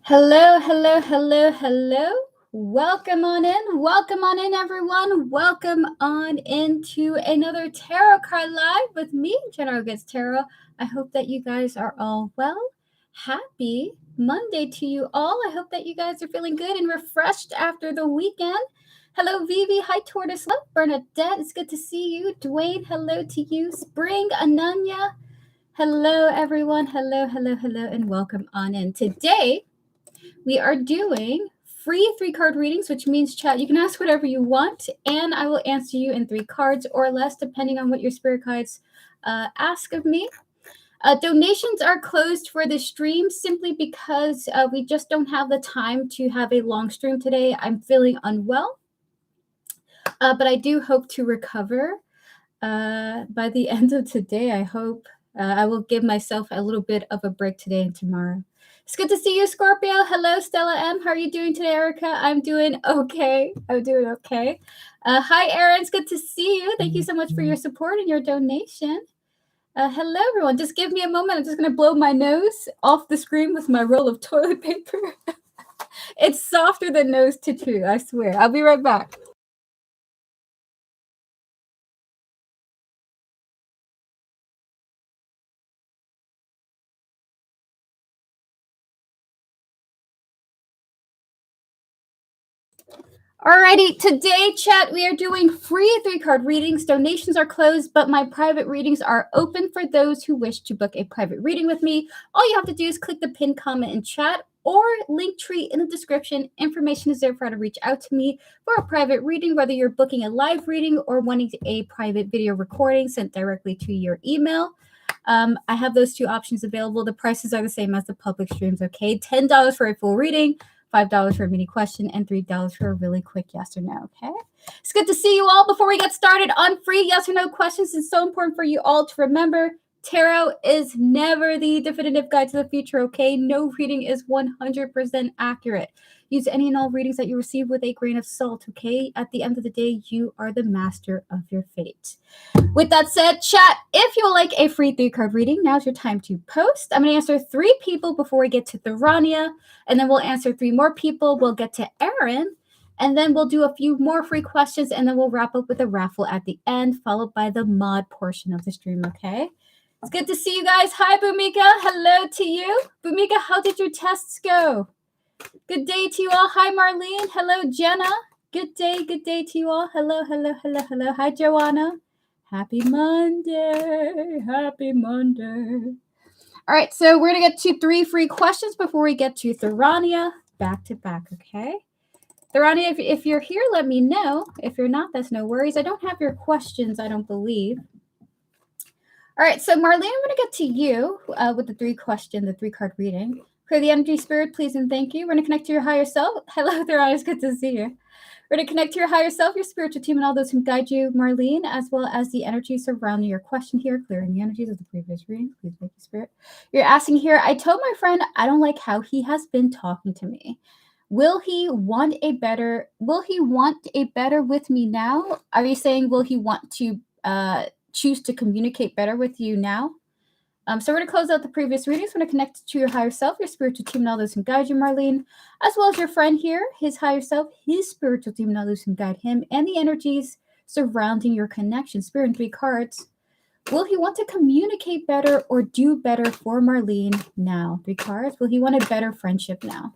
Hello, hello, hello, hello. Welcome on in, everyone. Welcome on into another Tarot Card Live with me, General Gets Tarot. I hope that you guys are all well. Happy Monday to you all. I hope that you guys are feeling good and refreshed after the weekend. Hello, Vivi. Hi, Tortoise Love. Bernadette, it's good to see you. Dwayne, hello to you. Spring, Ananya. Hello, everyone. Hello, hello, hello, and welcome on in. Today, we are doing free 3-card readings, which means, chat, you can ask whatever you want, and I will answer you in 3 cards or less, depending on what your spirit guides ask of me. Donations are closed for the stream simply because we just don't have the time to have a long stream today. I'm feeling unwell, but I do hope to recover by the end of today. I hope I will give myself a little bit of a break today and tomorrow. It's good to see you, Scorpio. Hello, Stella M. How are you doing today, Erica? I'm doing okay. Hi, Erin. It's good to see you. Thank you so much for your support and your donation. Hello, everyone. Just give me a moment. I'm just going to blow my nose off the screen with my roll of toilet paper. It's softer than nose tattoo, I swear. I'll be right back. Alrighty, today, chat, we are doing free 3-card readings. Donations are closed, but my private readings are open for those who wish to book a private reading with me. All you have to do is click the pinned comment in chat or link tree in the description. Information is there for how to reach out to me for a private reading, whether you're booking a live reading or wanting a private video recording sent directly to your email. I have those 2 options available. The prices are the same as the public streams, okay? $10 for a full reading, $5 for a mini question, and $3 for a really quick yes or no, okay? It's good to see you all. Before we get started on free yes or no questions, it's so important for you all to remember, tarot is never the definitive guide to the future, okay? No reading is 100% accurate. Use any and all readings that you receive with a grain of salt, okay? At the end of the day, you are the master of your fate. With that said, chat, if you would like a free 3-card reading, now's your time to post. I'm going to answer 3 people before we get to Tharania, and then we'll answer 3 more people. We'll get to Erin, and then we'll do a few more free questions, and then we'll wrap up with a raffle at the end, followed by the mod portion of the stream, okay? It's good to see you guys. Hi, Bhumika. Hello to you. Bhumika, how did your tests go? Good day to you all. Hi, Marlene. Hello, Jenna. Good day to you all. Hello, hello, hello, hello. Hi, Joanna. Happy Monday. Happy Monday. All right, so we're going to get to 3 free questions before we get to Tharania back to back, okay? Tharania, if you're here, let me know. If you're not, that's no worries. I don't have your questions, I don't believe. All right, so Marlene, I'm going to get to you with the 3-card reading. Clear the energy, spirit, please and thank you. We're going to connect to your higher self. Hello, Tharania, it's good to see you. We're going to connect to your higher self, your spiritual team, and all those who guide you, Marlene, as well as the energy surrounding your question here, clearing the energies of the previous reading. Please thank you, spirit. You're asking here, I told my friend I don't like how he has been talking to me. Will he want a better with me now? Are you saying will he want to choose to communicate better with you now? So we're going to close out the previous readings. We're going to connect to your higher self, your spiritual team, and all those who guide you, Marlene, as well as your friend here, his higher self, his spiritual team, and all those who guide him, and the energies surrounding your connection. Spirit in 3 cards. Will he want to communicate better or do better for Marlene now? 3 cards. Will he want a better friendship now?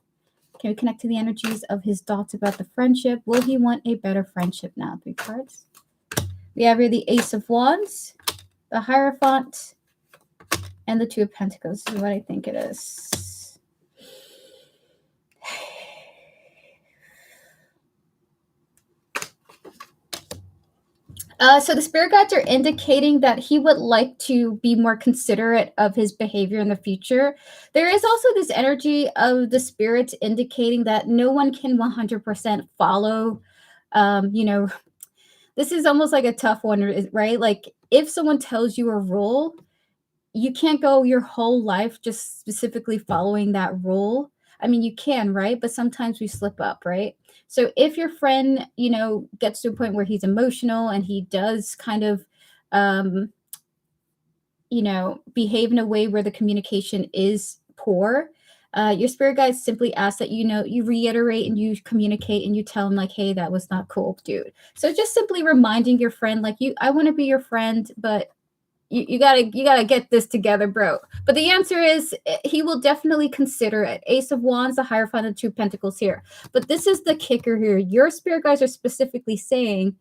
Can we connect to the energies of his thoughts about the friendship? Will he want a better friendship now? 3 cards. We have here the Ace of Wands, the Hierophant, and the 2 of Pentacles. This is what I think it is. So the spirit guides are indicating that he would like to be more considerate of his behavior in the future. There is also this energy of the spirits indicating that no one can 100% follow. This is almost like a tough one, right? Like if someone tells you a rule, you can't go your whole life just specifically following that rule. I mean, you can, right? But sometimes we slip up, right? So if your friend, gets to a point where he's emotional and he does kind of, behave in a way where the communication is poor, Your spirit guides simply ask that you reiterate and you communicate and you tell them like, hey, that was not cool, dude. So just simply reminding your friend, like, I want to be your friend, but you gotta get this together, bro. But the answer is he will definitely consider it. Ace of Wands, the Hierophant, and Two Pentacles here. But this is the kicker here. Your spirit guides are specifically saying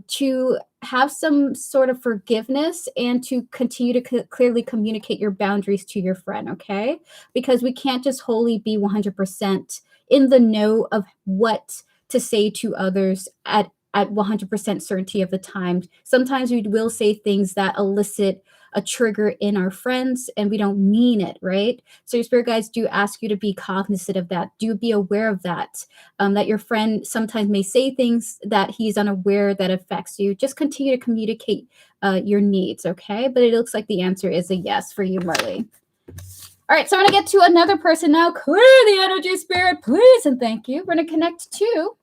to have some sort of forgiveness and to continue to clearly communicate your boundaries to your friend, okay? Because we can't just wholly be 100% in the know of what to say to others at 100% certainty of the time. Sometimes we will say things that elicit a trigger in our friends and we don't mean it, right? So your spirit guides do ask you to be cognizant of that. Do be aware of that, that your friend sometimes may say things that he's unaware that affects you. Just continue to communicate your needs, okay? But it looks like the answer is a yes for you, Marley. All right, so I'm going to get to another person now. Clear the energy, spirit, please, and thank you. We're going to connect to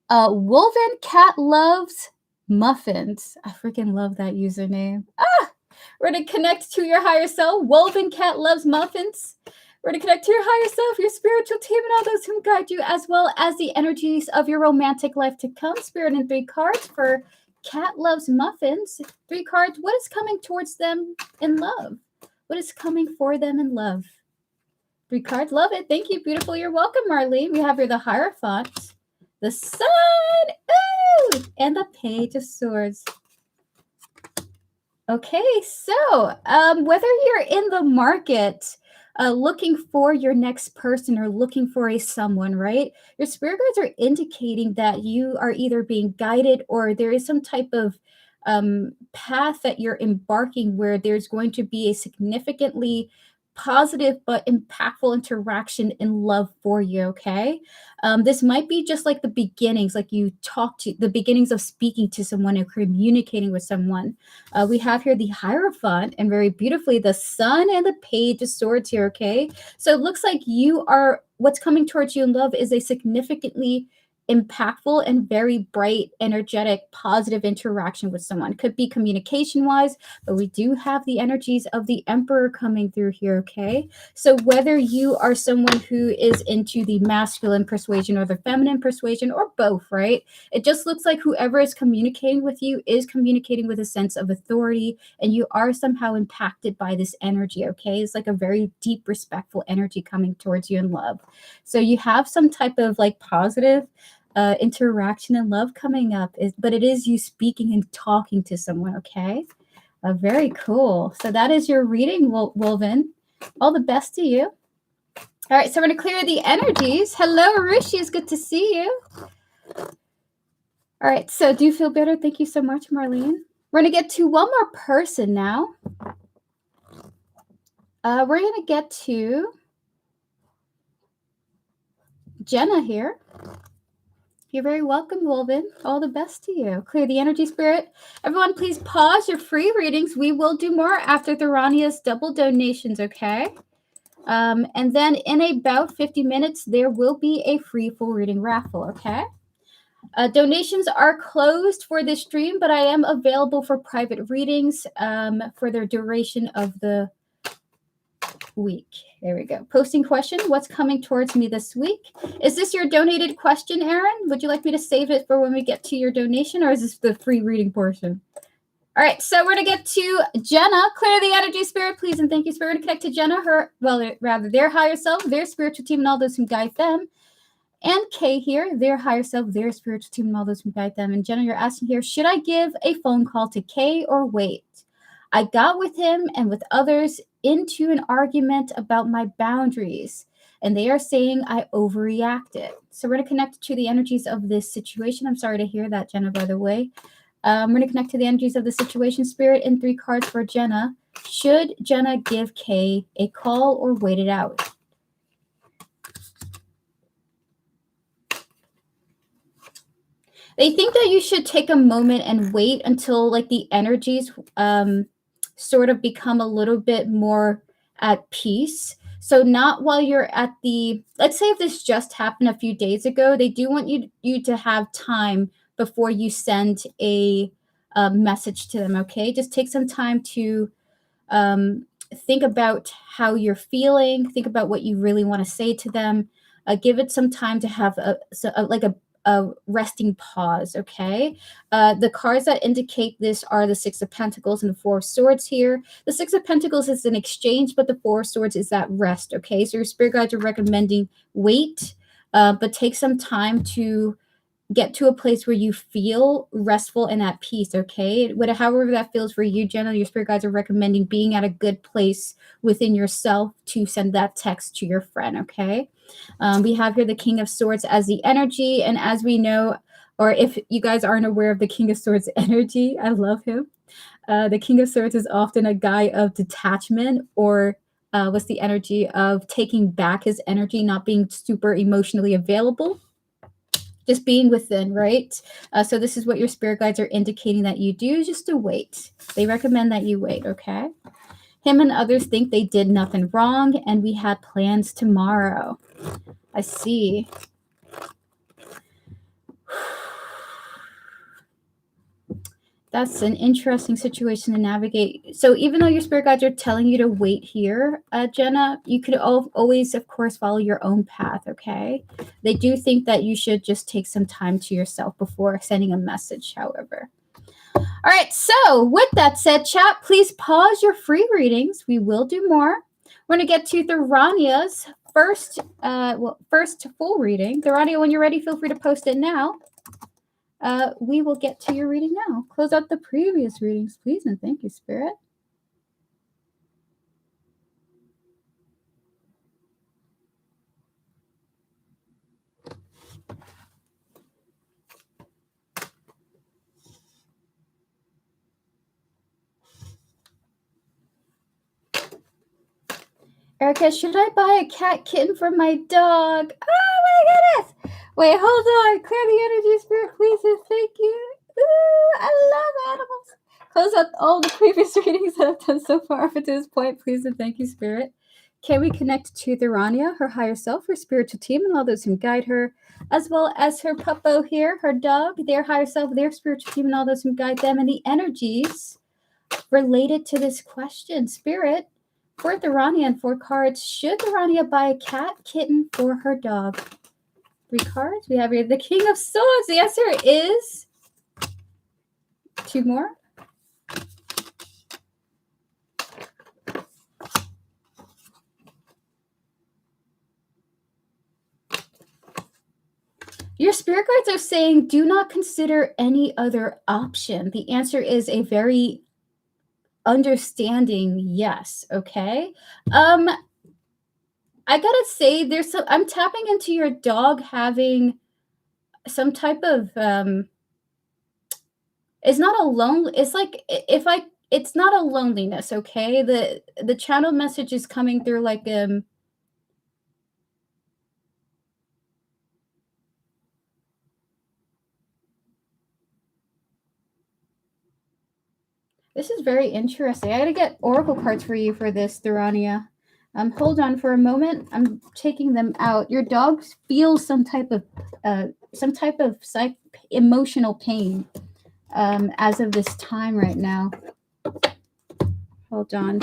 Woven Cat Loves Muffins. I freaking love that username. We're going to connect to your higher self. Woven Cat Loves Muffins. We're going to connect to your higher self, your spiritual team, and all those who guide you, as well as the energies of your romantic life to come. Spirit and 3 cards for Cat Loves Muffins. 3 cards. What is coming towards them in love? What is coming for them in love? 3 cards. Love it. Thank you. Beautiful. You're welcome, Marlene. We have here the Hierophant, the Sun, ooh, and the Page of Swords. Okay, so whether you're in the market looking for your next person or looking for a someone, right? Your spirit guides are indicating that you are either being guided or there is some type of path that you're embarking where there's going to be a significantly positive but impactful interaction in love for you, okay? This might be just like the beginnings, like you talk to the beginnings of speaking to someone or communicating with someone. We have here the Hierophant and very beautifully the Sun and the Page of Swords here, okay? So it looks like what's coming towards you in love is a significantly impactful and very bright, energetic, positive interaction with someone. Could be communication-wise, but we do have the energies of the Emperor coming through here, okay? So whether you are someone who is into the masculine persuasion or the feminine persuasion or both, right? It just looks like whoever is communicating with you is communicating with a sense of authority and you are somehow impacted by this energy, okay? It's like a very deep, respectful energy coming towards you in love. So you have some type of like positive interaction and love coming up, but it is you speaking and talking to someone, okay? Very cool. So that is your reading, Woven. All the best to you. All right, so we're going to clear the energies. Hello, Arushi. It's good to see you. All right, so do you feel better? Thank you so much, Marlene. We're going to get to one more person now. We're going to get to Jenna here. You're very welcome, Woven. All the best to you. Clear the energy, spirit. Everyone, please pause your free readings. We will do more after Therania's double donations, okay? And then in about 50 minutes, there will be a free full reading raffle, okay? Donations are closed for this stream, but I am available for private readings for the duration of the week. There we go. Posting question. What's coming towards me this week? Is this your donated question, Aaron? Would you like me to save it for when we get to your donation, or is this the free reading portion? All right, so we're going to get to Jenna. Clear the energy, spirit, please, and thank you, spirit. To connect to Jenna, their higher self, their spiritual team, and all those who guide them. And Kay here, their higher self, their spiritual team, and all those who guide them. And Jenna, you're asking here, should I give a phone call to Kay or wait? I got with him and with others into an argument about my boundaries, and they are saying I overreacted. So we're going to connect to the energies of this situation. I'm sorry to hear that, Jenna, by the way. We're going to connect to the energies of the situation, spirit, and 3 cards for Jenna. Should Jenna give Kay a call or wait it out? They think that you should take a moment and wait until like the energies sort of become a little bit more at peace. So not while you're at let's say if this just happened a few days ago, they do want you to have time before you send a message to them, okay? Just take some time to think about how you're feeling. Think about what you really want to say to them. Give it some time to have a resting pause, okay? The cards that indicate this are the Six of Pentacles and the Four of Swords here. The Six of Pentacles is an exchange, but the Four of Swords is that rest, okay? So your spirit guides are recommending wait, but take some time to get to a place where you feel restful and at peace, okay? However that feels for you, Jenna, your spirit guides are recommending being at a good place within yourself to send that text to your friend, okay? We have here the King of Swords as the energy, and as we know, or if you guys aren't aware of the King of Swords energy, I love him. The King of Swords is often a guy of detachment, or what's the energy of taking back his energy, not being super emotionally available, just being within, right? So this is what your spirit guides are indicating that you do, just to wait. They recommend that you wait, okay? Him and others think they did nothing wrong, and we had plans tomorrow. I see. That's an interesting situation to navigate. So even though your spirit guides are telling you to wait here, Jenna, you could always, of course, follow your own path, okay? They do think that you should just take some time to yourself before sending a message, however. All right, so with that said, chat, please pause your free readings. We will do more. We're going to get to Therania's first full reading. Therania, when you're ready, feel free to post it now. We will get to your reading now. Close out the previous readings, please, and thank you, Spirit. Erica, should I buy a cat kitten for my dog? Oh my goodness! Wait, hold on. Clear the energy, Spirit, please, and thank you. Ooh, I love animals. Close out all the previous readings that I've done so far up to this point, please, and thank you, Spirit. Can we connect to Therania, her higher self, her spiritual team, and all those who guide her, as well as her puppo here, her dog, their higher self, their spiritual team, and all those who guide them, and the energies related to this question, Spirit? For Therania and 4 cards, should Therania buy a cat kitten for her dog? 3 cards. We have here the King of Swords. The answer is 2 more. Your spirit guides are saying do not consider any other option. The answer is a very understanding yes, okay? I gotta say, I'm tapping into your dog having some type of it's not alone. It's like it's not a loneliness, okay? The channel message is coming through like this is very interesting. I gotta get oracle cards for you for this, Therania. Hold on for a moment. I'm taking them out. Your dog feels some type of emotional pain as of this time right now. Hold on.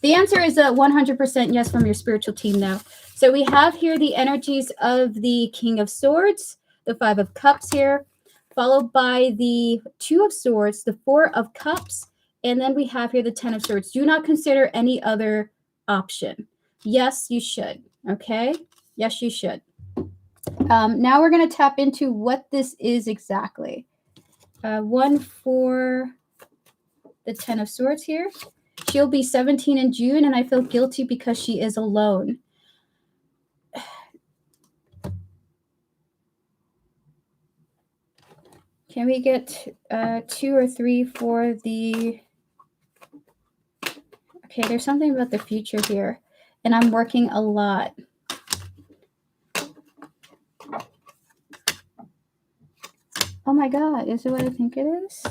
The answer is a 100% yes from your spiritual team now. So we have here the energies of the King of Swords, the 5 of Cups here, followed by the 2 of Swords, the 4 of Cups, and then we have here the 10 of Swords. Do not consider any other option. Yes, you should. Okay? Yes, you should. Now we're going to tap into what this is exactly. 1 for the 10 of Swords here. She'll be 17 in June, and I feel guilty because she is alone. Can we get 2 or 3 for the... Okay, there's something about the future here, and I'm working a lot. Oh my God, is it what I think it is?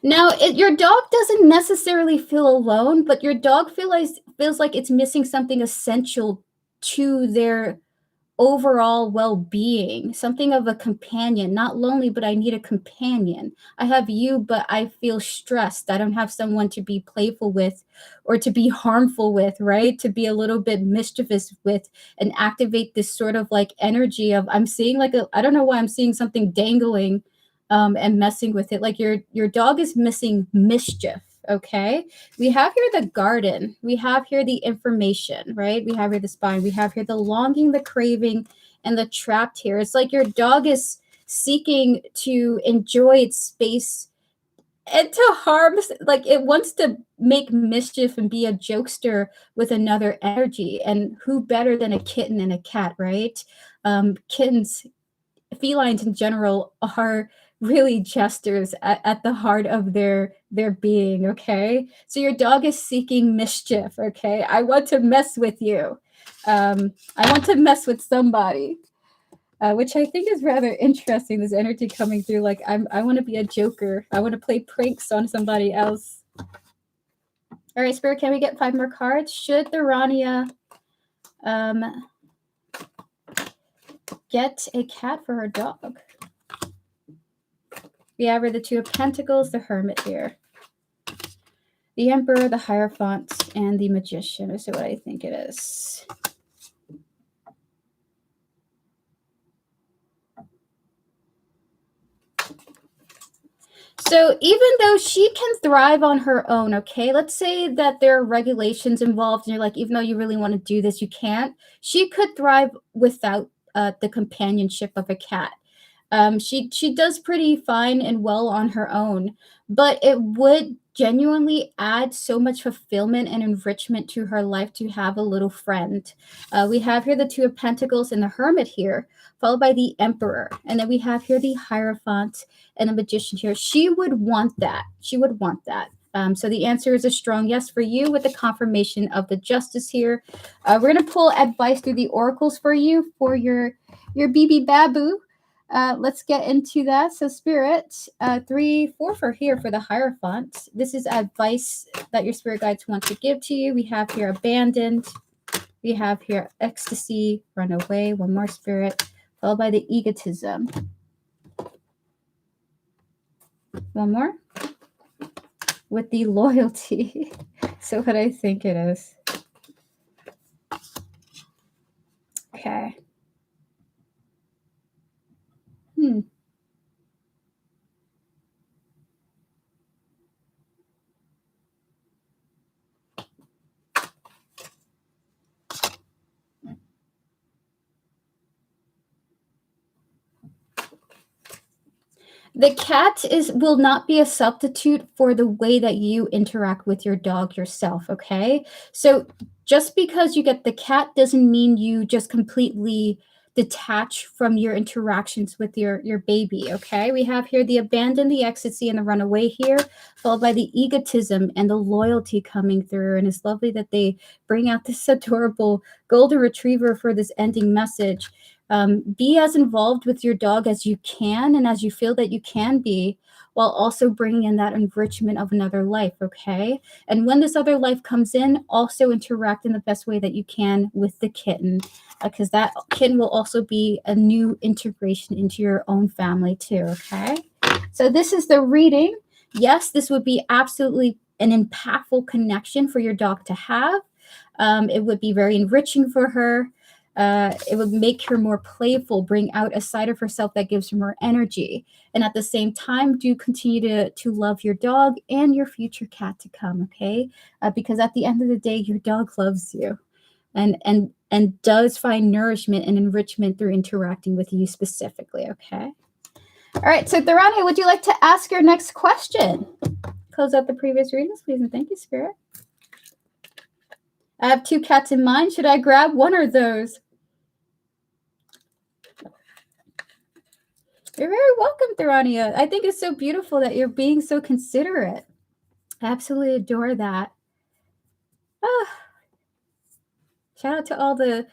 Now, your dog doesn't necessarily feel alone, but your dog feels like it's missing something essential to their overall well-being, something of a companion, not lonely, but I need a companion. I have you, but I feel stressed. I don't have someone to be playful with or to be harmful with, right? To be a little bit mischievous with and activate this sort of like energy of I'm seeing like a I don't know why I'm seeing something dangling and messing with it. Like your dog is missing mischief, okay? We have here the garden. We have here the information, right? We have here the spine. We have here the longing, the craving, and the trapped here. It's like your dog is seeking to enjoy its space and to harm, like it wants to make mischief and be a jokester with another energy. And who better than a kitten and a cat, right? Kittens, felines in general are really jesters at the heart of their being, okay? So your dog is seeking mischief, okay? I want to mess with you. I want to mess with somebody, which I think is rather interesting, this energy coming through. Like I want to be a joker. I want to play pranks on somebody else. All right, Spirit, can we get 5 more cards? Should the Rania get a cat for her dog? We have the Two of Pentacles, the Hermit here. The Emperor, the Hierophant, and the Magician. This is what I think it is. So even though she can thrive on her own, okay, let's say that there are regulations involved and you're like, even though you really want to do this, you can't. She could thrive without the companionship of a cat. She does pretty fine and well on her own, but it would genuinely add so much fulfillment and enrichment to her life to have a little friend. We have here the Two of Pentacles and the Hermit here, followed by the Emperor. And then we have here the Hierophant and the Magician here. She would want that. She would want that. So the answer is a strong yes for you with the confirmation of the Justice here. We're going to pull advice through the oracles for you for your BB Babu. Let's get into that. So Spirit, 3, 4 for here for the Hierophant. This is advice that your spirit guides want to give to you. We have here abandoned. We have here ecstasy, run away. One more, Spirit, followed by the egotism. One more with the loyalty. So what I think it is. Okay. The cat will not be a substitute for the way that you interact with your dog yourself, okay? So just because you get the cat doesn't mean you just completely detach from your interactions with your baby, okay? We have here the abandon, the ecstasy, and the runaway here, followed by the egotism and the loyalty coming through. And it's lovely that they bring out this adorable golden retriever for this ending message. Be as involved with your dog as you can and as you feel that you can be, while also bringing in that enrichment of another life, okay? And when this other life comes in, also interact in the best way that you can with the kitten, because that kitten will also be a new integration into your own family too, okay? So this is the reading. Yes, this would be absolutely an impactful connection for your dog to have. It would be very enriching for her. It would make her more playful, bring out a side of herself that gives her more energy. And at the same time, do continue to love your dog and your future cat to come, okay? Because at the end of the day, your dog loves you and does find nourishment and enrichment through interacting with you specifically, okay? All right, so Tharani, would you like to ask your next question? Close out the previous readings, please, and thank you, Spirit. I have 2 cats in mind. Should I grab one of those? You're very welcome, Tharania. I think it's so beautiful that you're being so considerate. I absolutely adore that. Shout out to all the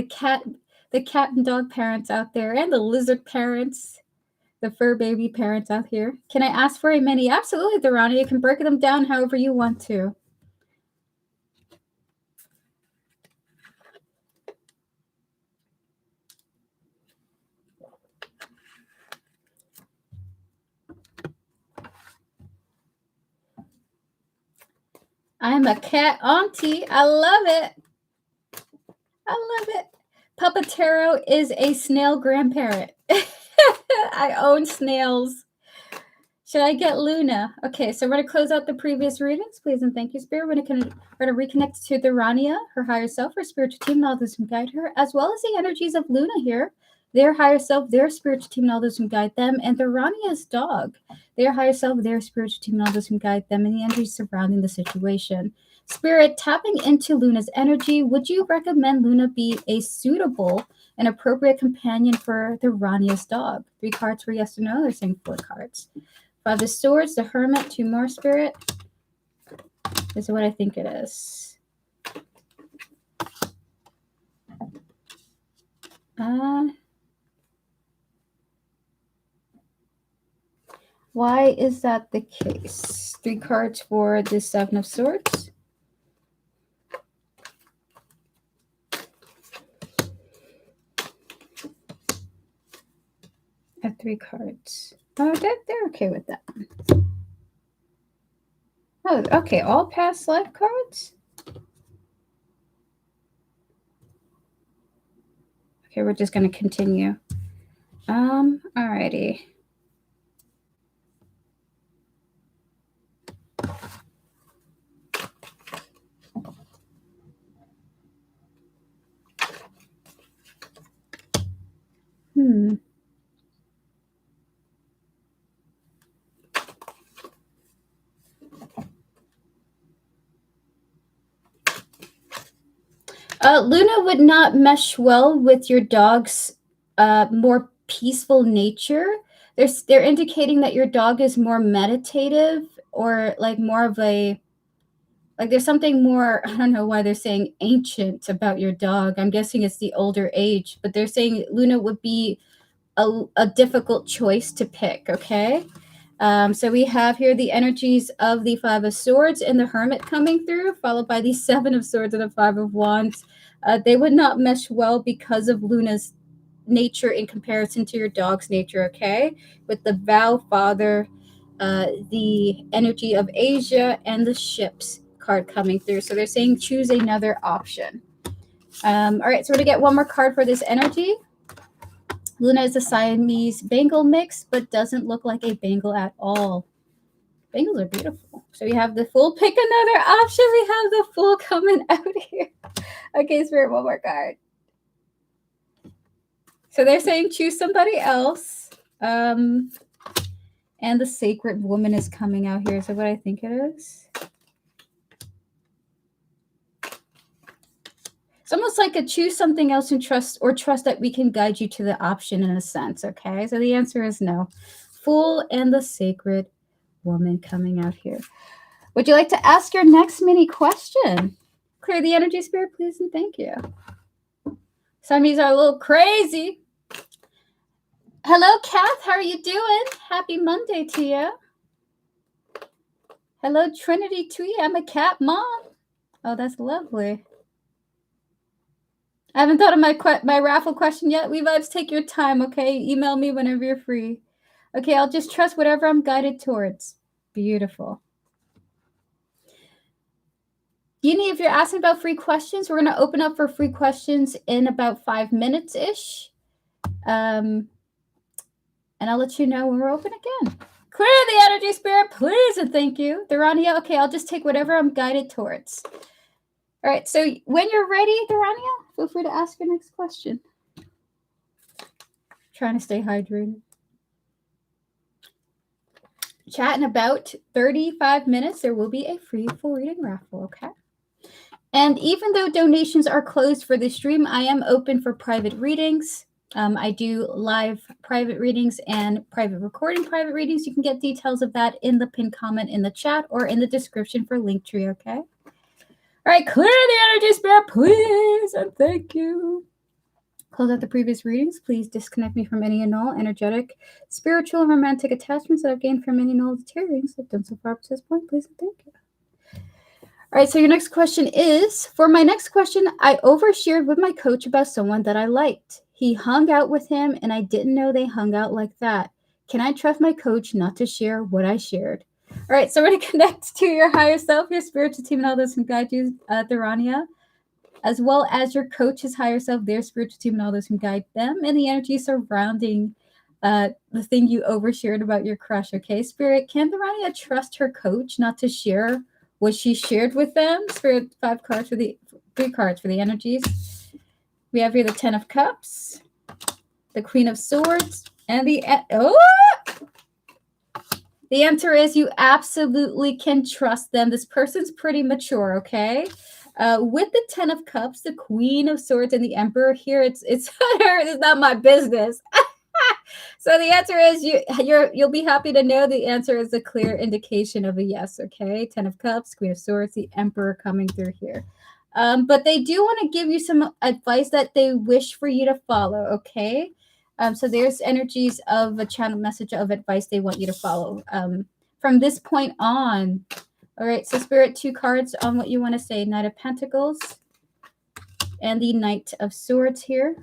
cat and dog parents out there and the lizard parents, the fur baby parents out here. Can I ask for a mini? Absolutely, Tharania. You can break them down however you want to. I'm a cat auntie. I love it. I love it. Papa Taro is a snail grandparent. I own snails. Should I get Luna? Okay, so we're going to close out the previous readings. Please and thank you, Spirit. We're going to reconnect to the Rania, her higher self, her spiritual team, and all those who guide her, as well as the energies of Luna here, their higher self, their spiritual team, and all those who guide them, and the Rania's dog, their higher self, their spiritual team, and all those who guide them, and the energies surrounding the situation. Spirit, tapping into Luna's energy, would you recommend Luna be a suitable and appropriate companion for the Rania's dog? 3 cards for yes or no. They're saying 4 cards. 5 of Swords, the Hermit, 2 more, Spirit. This is what I think it is. Why is that the case? 3 cards for the 7 of Swords. I have 3 cards. Oh, they're okay with that. Oh, okay. All past life cards? Okay, we're just going to continue. Alrighty. Luna would not mesh well with your dog's more peaceful nature. They're indicating that your dog is more meditative, or like more of a, like there's something more, I don't know why they're saying ancient about your dog. I'm guessing it's the older age, but they're saying Luna would be a difficult choice to pick, okay? So we have here the energies of the 5 of Swords and the Hermit coming through, followed by the 7 of Swords and the 5 of Wands. They would not mesh well because of Luna's nature in comparison to your dog's nature, okay? With the Vow Father, the energy of Asia, and the Ships card coming through. So they're saying choose another option. All right, so we're going to get one more card for this energy. Luna is a Siamese Bengal mix, but doesn't look like a Bengal at all. Bengals are beautiful. So we have the Fool. Pick another option. We have the Fool coming out here. Okay, Spirit, one more card. So they're saying choose somebody else. And the Sacred Woman is coming out here. Is that what I think it is? It's almost like a choose something else and trust that we can guide you to the option in a sense, okay? So the answer is no. Fool and the Sacred Woman coming out here. Would you like to ask your next mini question? Clear the energy, Spirit, please, and thank you. Some of these are a little crazy. Hello, Kath. How are you doing? Happy Monday to you. Hello, Trinity Twee. I'm a cat mom. Oh, that's lovely. I haven't thought of my raffle question yet. We vibes, take your time, okay? Email me whenever you're free. Okay, I'll just trust whatever I'm guided towards. Beautiful. Yini, if you're asking about free questions, we're going to open up for free questions in about 5 minutes-ish. And I'll let you know when we're open again. Clear the energy, Spirit, please, and thank you. Durania, okay, I'll just take whatever I'm guided towards. All right, so when you're ready, Durania, feel free to ask your next question. Trying to stay hydrated. Chat in about 35 minutes. There will be a free full reading raffle, okay? And even though donations are closed for the stream, I am open for private readings. I do live private readings and private private readings. You can get details of that in the pinned comment in the chat or in the description for Linktree, okay? All right, clear the energy, Spirit, please, and thank you. Close out the previous readings. Please disconnect me from any and all energetic, spiritual, and romantic attachments that I've gained from any and all the readings I've done so far up to this point. Please and thank you. All right, so your next question is, for my next question, I overshared with my coach about someone that I liked. He hung out with him, and I didn't know they hung out like that. Can I trust my coach not to share what I shared? All right, so we're going to connect to your higher self, your spiritual team, and all those who guide you, Tharania, as well as your coach's higher self, their spiritual team, and all those who guide them, and the energy surrounding the thing you overshared about your crush. Okay, Spirit, can Tharania trust her coach not to share what she shared with them? Spirit, 3 cards for the energies. We have here the 10 of Cups, the Queen of Swords, and the answer is you absolutely can trust them. This person's pretty mature, okay? With the 10 of Cups, the Queen of Swords, and the Emperor here, it's not my business. So the answer is you'll be happy to know the answer is a clear indication of a yes, okay? 10 of Cups, Queen of Swords, the Emperor coming through here. But they do want to give you some advice that they wish for you to follow, okay? So there's energies of a channel message of advice they want you to follow from this point on. All right, so Spirit, 2 cards on what you want to say. Knight of Pentacles and the Knight of Swords here.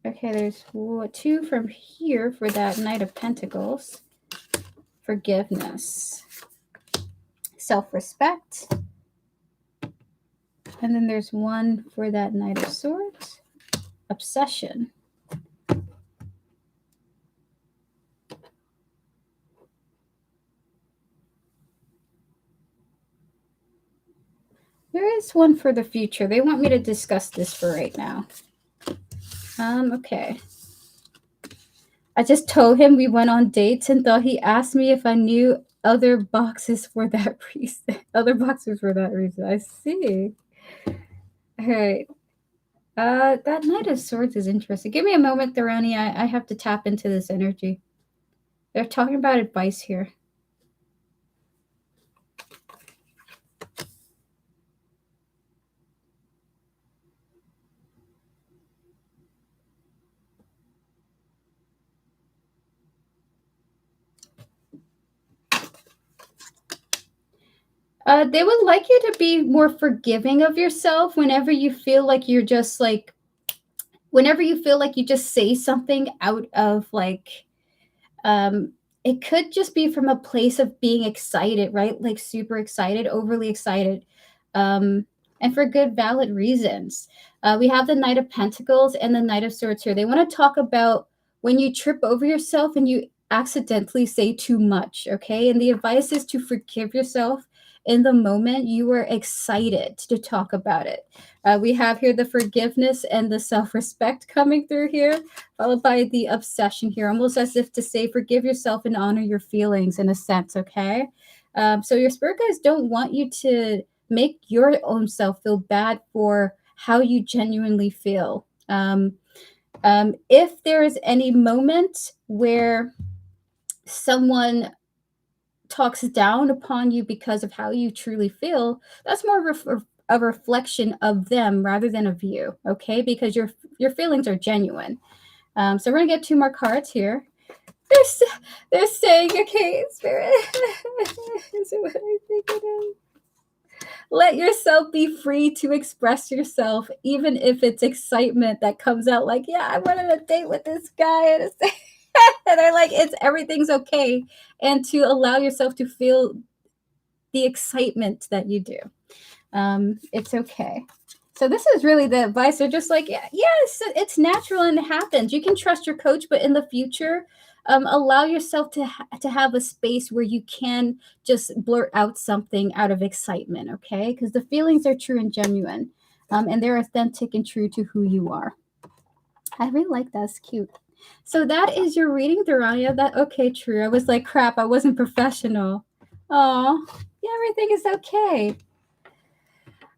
Okay, there's 2 from here for that Knight of Pentacles. Forgiveness. Self-respect. And then there's 1 for that Knight of Swords. Obsession. There is 1 for the future. They want me to discuss this for right now. Okay. I just told him we went on dates and thought he asked me if I knew other boxes for that reason. Other boxes for that reason. I see. All right. That Knight of Swords is interesting. Give me a moment, Tharani. I have to tap into this energy. They're talking about advice here. They would like you to be more forgiving of yourself whenever you feel like you're just like, whenever you feel like you just say something out of like, it could just be from a place of being excited, right? Like super excited, overly excited, and for good, valid reasons. We have the Knight of Pentacles and the Knight of Swords here. They want to talk about when you trip over yourself and you accidentally say too much, okay? And the advice is to forgive yourself in the moment you were excited to talk about it. We have here the forgiveness and the self-respect coming through here, followed by the obsession here, almost as if to say, forgive yourself and honor your feelings in a sense, okay? So your spirit guides don't want you to make your own self feel bad for how you genuinely feel. If there is any moment where someone talks down upon you because of how you truly feel, that's more of a reflection of them rather than of you, okay? Because your feelings are genuine. So we're gonna get 2 more cards here. They're saying, okay, Spirit, is it what I think it is? Let yourself be free to express yourself, even if it's excitement that comes out like, yeah, I went on a date with this guy and they're like, everything's okay. And to allow yourself to feel the excitement that you do. It's okay. So this is really the advice. They're just like, yes, it's natural and it happens. You can trust your coach, but in the future, allow yourself to have a space where you can just blurt out something out of excitement, okay? Because the feelings are true and genuine, and they're authentic and true to who you are. I really like that. It's cute. So that is your reading, Tharania. Okay, true. I was like, crap, I wasn't professional. Oh, yeah, everything is okay.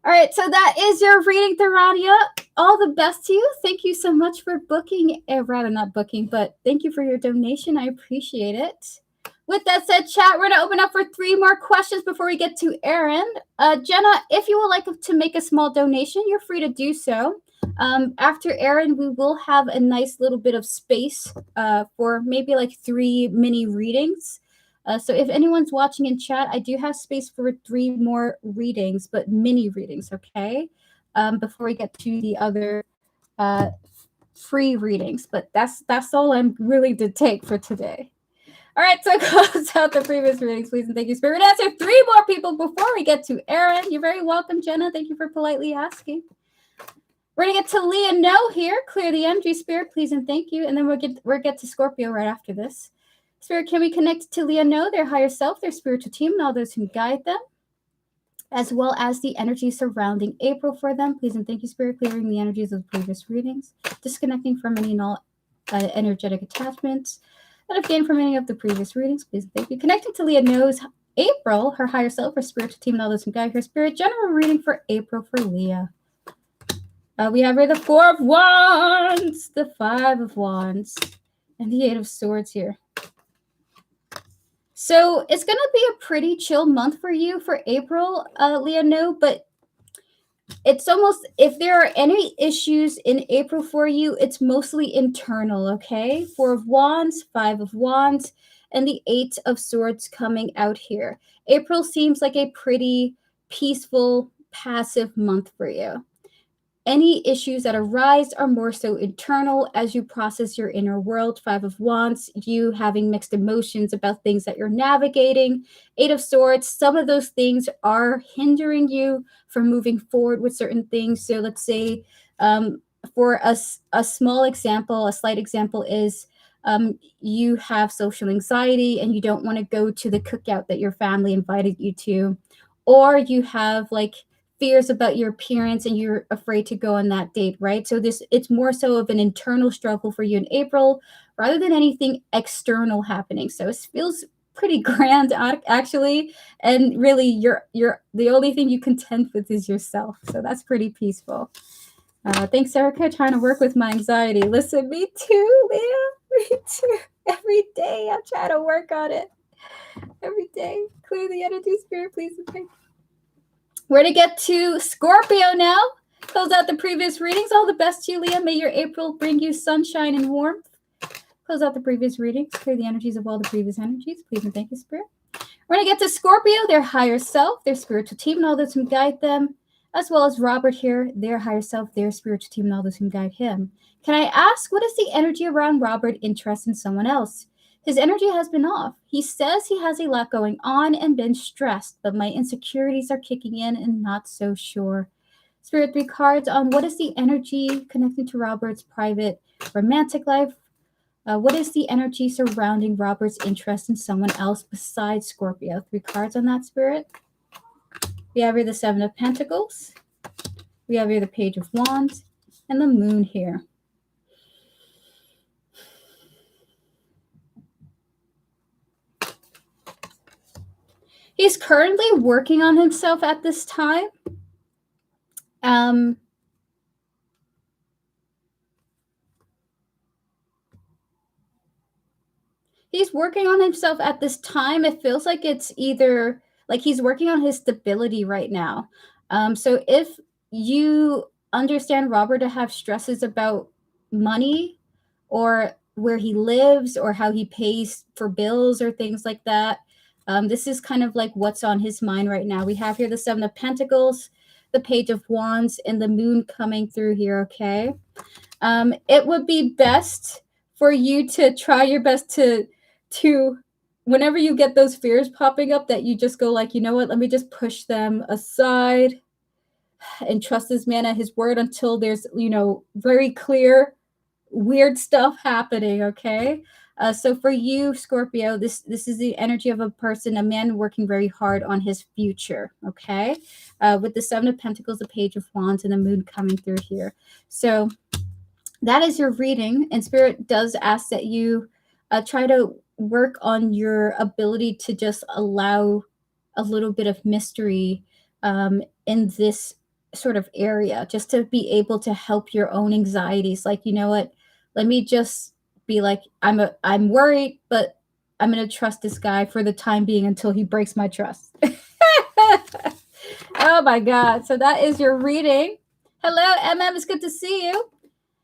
All right, so that is your reading, Tharania. All the best to you. Thank you so much for booking, rather not booking, but thank you for your donation. I appreciate it. With that said, chat, we're going to open up for 3 more questions before we get to Aaron. Jenna, if you would like to make a small donation, you're free to do so. After Aaron, we will have a nice little bit of space for maybe like 3 mini readings. So if anyone's watching in chat, I do have space for 3 more readings, but mini readings, okay? Before we get to the other free readings, but that's all I'm really to take for today. All right, so close out the previous readings, please, and thank you, Spirit. Answer 3 more people before we get to Aaron. You're very welcome, Jenna. Thank you for politely asking. We're gonna get to Leah No here. Clear the energy, Spirit, please, and thank you. And then we'll get to Scorpio right after this. Spirit, can we connect to Leah No, their higher self, their spiritual team, and all those who guide them, as well as the energy surrounding April for them, please, and thank you, Spirit, clearing the energies of the previous readings, disconnecting from any and all energetic attachments that I've gained from any of the previous readings, please, thank you. Connecting to Leah No's April, her higher self, her spiritual team, and all those who guide her. Spirit, general reading for April for Leah. We have here the 4 of Wands, the 5 of Wands, and the 8 of Swords here. So it's going to be a pretty chill month for you for April, Leah No, but it's almost, if there are any issues in April for you, it's mostly internal, okay? 4 of Wands, 5 of Wands, and the 8 of Swords coming out here. April seems like a pretty peaceful, passive month for you. Any issues that arise are more so internal as you process your inner world. 5 of Wands, you having mixed emotions about things that you're navigating. 8 of Swords, some of those things are hindering you from moving forward with certain things. So let's say for a small example, a slight example is you have social anxiety and you don't want to go to the cookout that your family invited you to, or you have like fears about your appearance and you're afraid to go on that date, right? So it's more so of an internal struggle for you in April rather than anything external happening. So it feels pretty grand actually, and really you're the only thing you contend with is yourself. So that's pretty peaceful. Thanks, Erica, trying to work with my anxiety. Listen, me too, Leah. Me too. Every day I'm trying to work on it. Every day. Clear the energy, Spirit, please, and thank you. We're going to get to Scorpio now. Close out the previous readings. All the best to you, Leah. May your April bring you sunshine and warmth. Close out the previous readings. Clear the energies of all the previous energies. Please and thank you, Spirit. We're going to get to Scorpio, their higher self, their spiritual team, and all those who guide them, as well as Robert here, their higher self, their spiritual team, and all those who guide him. Can I ask, what is the energy around Robert interest in someone else? His energy has been off. He says he has a lot going on and been stressed, but my insecurities are kicking in and not so sure. Spirit, 3 cards on what is the energy connected to Robert's private romantic life? What is the energy surrounding Robert's interest in someone else besides Scorpio? 3 cards on that, Spirit. We have here the 7 of Pentacles. We have here the Page of Wands and the Moon here. He's currently working on himself at this time. He's working on himself at this time. It feels like it's either like he's working on his stability right now. So if you understand Robert to have stresses about money or where he lives or how he pays for bills or things like that, this is kind of like what's on his mind right now. We have here the 7 of Pentacles, the Page of Wands, and the Moon coming through here, okay? It would be best for you to try your best to whenever you get those fears popping up, that you just go like, you know what, let me just push them aside and trust this man at his word until there's, very clear weird stuff happening, okay? So for you, Scorpio, this is the energy of a person, a man working very hard on his future, okay? With the 7 of Pentacles, the Page of Wands, and the Moon coming through here. So that is your reading, and Spirit does ask that you try to work on your ability to just allow a little bit of mystery in this sort of area, just to be able to help your own anxieties. Like, you know what, let me just be like, I'm worried, but I'm going to trust this guy for the time being until he breaks my trust. Oh my God. So that is your reading. Hello, MM. It's good to see you.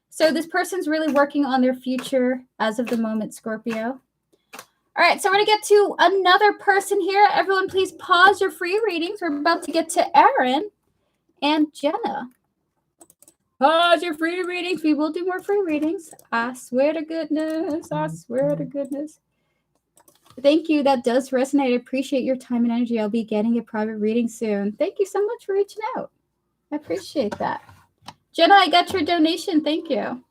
So this person's really working on their future as of the moment, Scorpio. All right, so we're going to get to another person here. Everyone, please pause your free readings. We're about to get to Aaron and Jenna. Pause your free readings. We will do more free readings. I swear to goodness. I swear to goodness. Thank you. That does resonate. I appreciate your time and energy. I'll be getting a private reading soon. Thank you so much for reaching out. I appreciate that. Jenna, I got your donation. Thank you.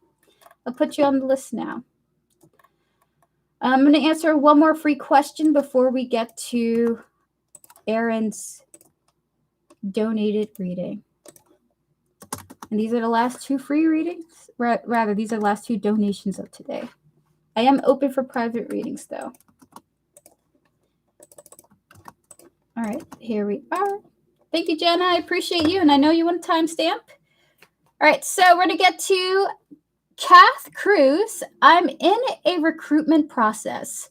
I'll put you on the list now. I'm going to answer one more free question before we get to Aaron's donated reading. And these are the last two free readings. Rather, these are the last two donations of today. I am open for private readings, though. All right, here we are. Thank you, Jenna. I appreciate you, and I know you want a timestamp. All right, so we're going to get to Kath Cruz. I'm in a recruitment process.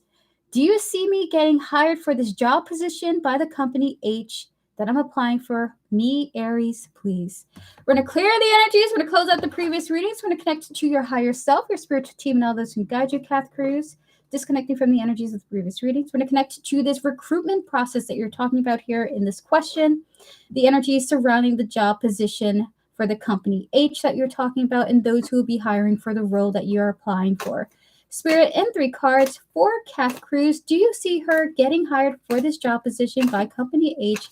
Do you see me getting hired for this job position by the company H that I'm applying for? Me, Aries, please. We're going to clear the energies. We're going to close out the previous readings. We're going to connect to your higher self, your spiritual team, and all those who guide you, Kath Cruz. Disconnecting from the energies of the previous readings. We're going to connect to this recruitment process that you're talking about here in this question. The energies surrounding the job position for the company H that you're talking about, and those who will be hiring for the role that you're applying for. Spirit in 3 cards for Kath Cruz. Do you see her getting hired for this job position by company H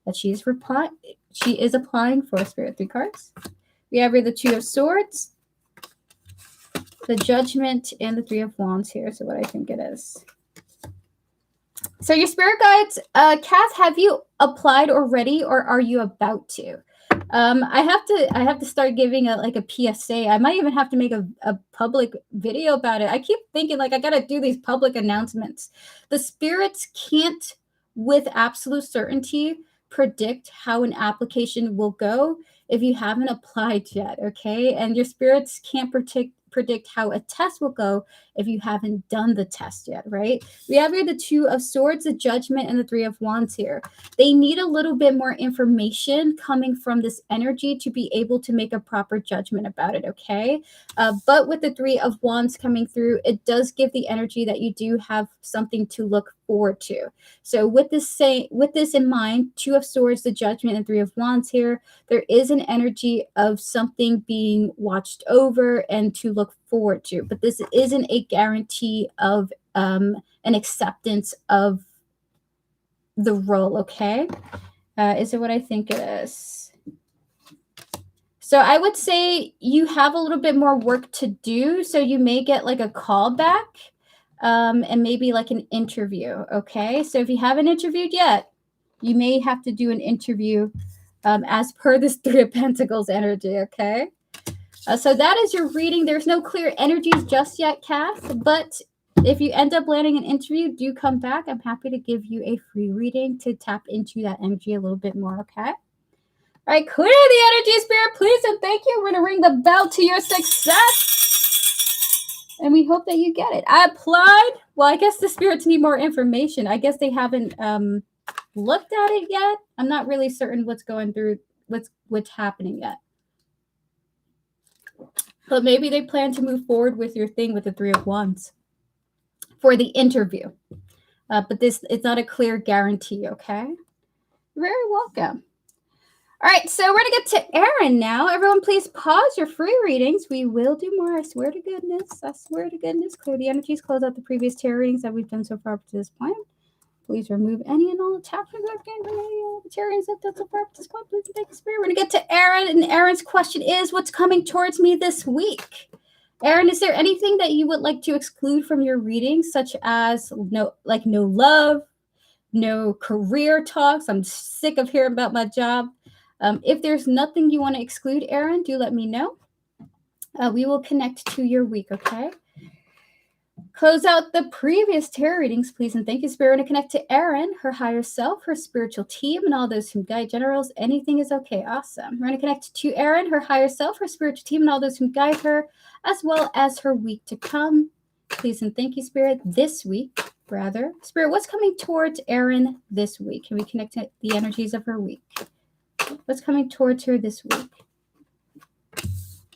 that she is applying for? Spirit 3 cards. We have here the 2 of Swords, the Judgment, and the 3 of Wands here. So what I think it is. So your spirit guides, Kath, have you applied already, or are you about to? I have to start giving a PSA. I might even have to make a public video about it. I keep thinking I gotta do these public announcements. The spirits can't with absolute certainty predict how an application will go if you haven't applied yet, okay? And your spirits can't predict how a test will go if you haven't done the test yet, right? We have here the 2 of Swords, the Judgment, and the 3 of Wands here. They need a little bit more information coming from this energy to be able to make a proper judgment about it, okay? But with the 3 of Wands coming through, it does give the energy that you do have something to look forward to. So with this in mind, 2 of Swords, the Judgment, and 3 of Wands here, there is an energy of something being watched over and to look forward to. But this isn't a guarantee of an acceptance of the role, okay? Is it what I think it is? So I would say you have a little bit more work to do. So you may get a call back and maybe an interview, okay? So if you haven't interviewed yet, you may have to do an interview as per this 3 of Pentacles energy, okay? So that is your reading. There's no clear energies just yet, Kath, but if you end up landing an interview, do come back. I'm happy to give you a free reading to tap into that energy a little bit more, okay? All right, clear the energy, Spirit, please, and thank you. We're going to ring the bell to your success, and we hope that you get it. I applied. Well, I guess the spirits need more information. I guess they haven't looked at it yet. I'm not really certain what's going through, what's happening yet. But maybe they plan to move forward with your thing with the 3 of Wands for the interview. But it's not a clear guarantee, okay? You're very welcome. All right, so we're going to get to Aaron now. Everyone, please pause your free readings. We will do more. I swear to goodness. I swear to goodness. Clear the energies. Close out the previous tarot readings that we've done so far up to this point. Please remove any and all attachments I've gained from any materials that does a purpose. Please take the spirit. We're going to get to Aaron, and Aaron's question is, what's coming towards me this week? Aaron, is there anything that you would like to exclude from your readings, such as no love, no career talks? I'm sick of hearing about my job. If there's nothing you want to exclude, Aaron, do let me know. We will connect to your week, okay? Close out the previous tarot readings, please, and thank you, Spirit. We're going to connect to Erin, her higher self, her spiritual team, and all those who guide generals. Anything is okay. Awesome. We're going to connect to Erin, her higher self, her spiritual team, and all those who guide her, as well as her week to come. Please and thank you, Spirit. This week, rather. Spirit, what's coming towards Erin this week? Can we connect to the energies of her week? What's coming towards her this week?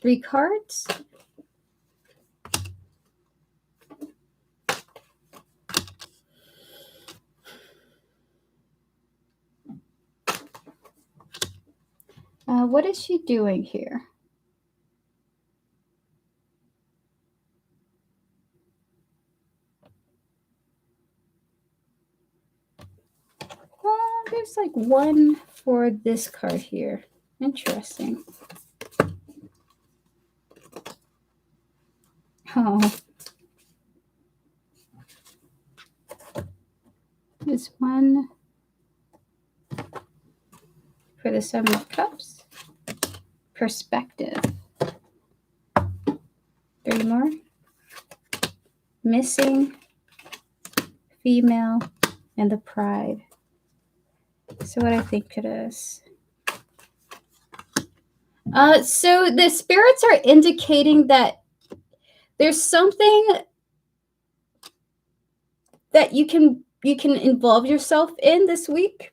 3 cards. What is she doing here? there's like one for this card here. Interesting. Oh. There's one for the Seven of Cups. Perspective. 3 more. Missing, female, and the pride. So what I think it is. So the spirits are indicating that there's something that you can involve yourself in this week,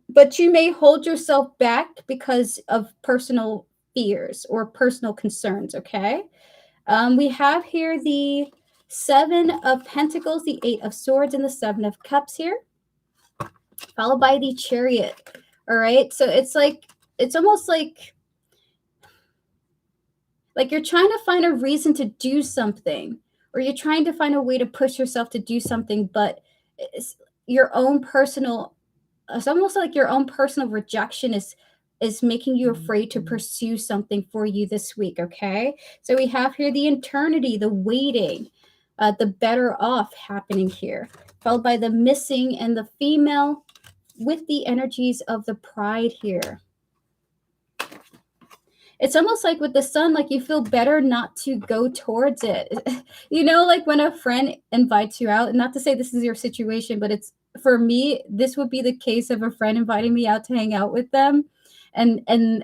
but you may hold yourself back because of personal fears or personal concerns, okay? We have here the 7 of Pentacles, the 8 of Swords, and the 7 of Cups here, followed by the Chariot. All right, so it's almost like you're trying to find a reason to do something, or you're trying to find a way to push yourself to do something, but it's almost like your own personal rejection is making you afraid to pursue something for you this week, okay? So we have here the eternity, the waiting, the better off happening here, followed by the missing and the female with the energies of the pride here. It's almost like with the sun, like you feel better not to go towards it. You know, like when a friend invites you out, and not to say this is your situation, but it's, for me, this would be the case of a friend inviting me out to hang out with them. And and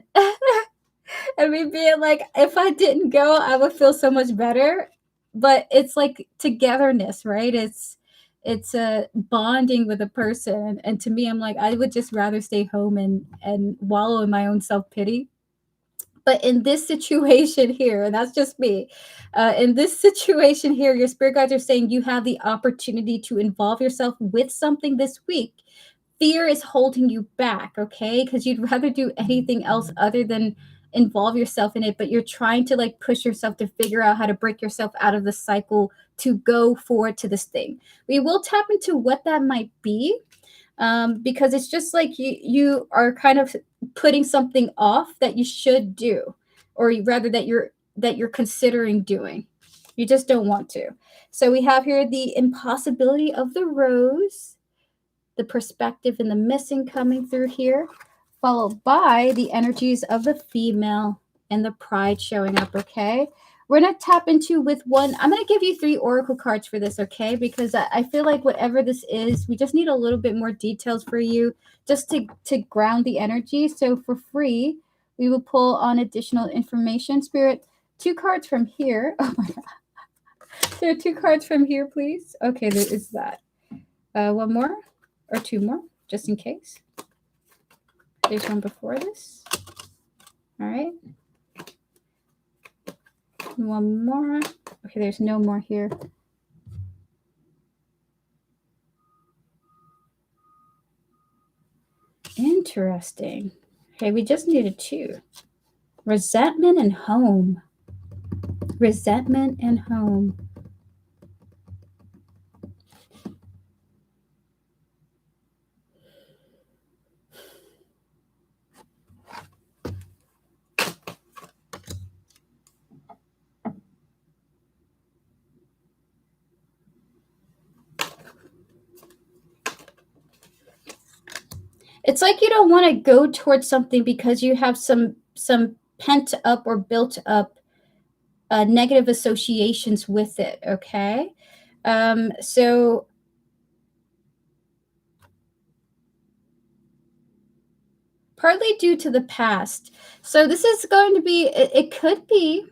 me being like, if I didn't go, I would feel so much better. But it's like togetherness, right? It's a bonding with a person. And to me, I'm like, I would just rather stay home and wallow in my own self-pity. But in this situation here, and that's just me, in this situation here, your spirit guides are saying you have the opportunity to involve yourself with something this week. Fear is holding you back, okay? Because you'd rather do anything else other than involve yourself in it, but you're trying to like push yourself to figure out how to break yourself out of the cycle to go forward to this thing. We will tap into what that might be, because it's just like you are kind of putting something off that you should do, or rather that you're considering doing. You just don't want to. So we have here the impossibility of the rose, the perspective and the missing coming through here, followed by the energies of the female and the pride showing up, okay? We're going to tap into with one. I'm going to give you 3 oracle cards for this, okay? Because I feel like whatever this is, we just need a little bit more details for you just to ground the energy. So for free, we will pull on additional information. Spirit, 2 cards from here. Oh my God. There are 2 cards from here, please. Okay, there is that. 1 more or 2 more, just in case. There's one before this. All right. 1 more. Okay, there's no more here. Interesting. Okay, we just needed 2. Resentment and home. Resentment and home. It's like you don't want to go towards something because you have some pent up or built up negative associations with it, okay? So partly due to the past. So this is going to be, it could be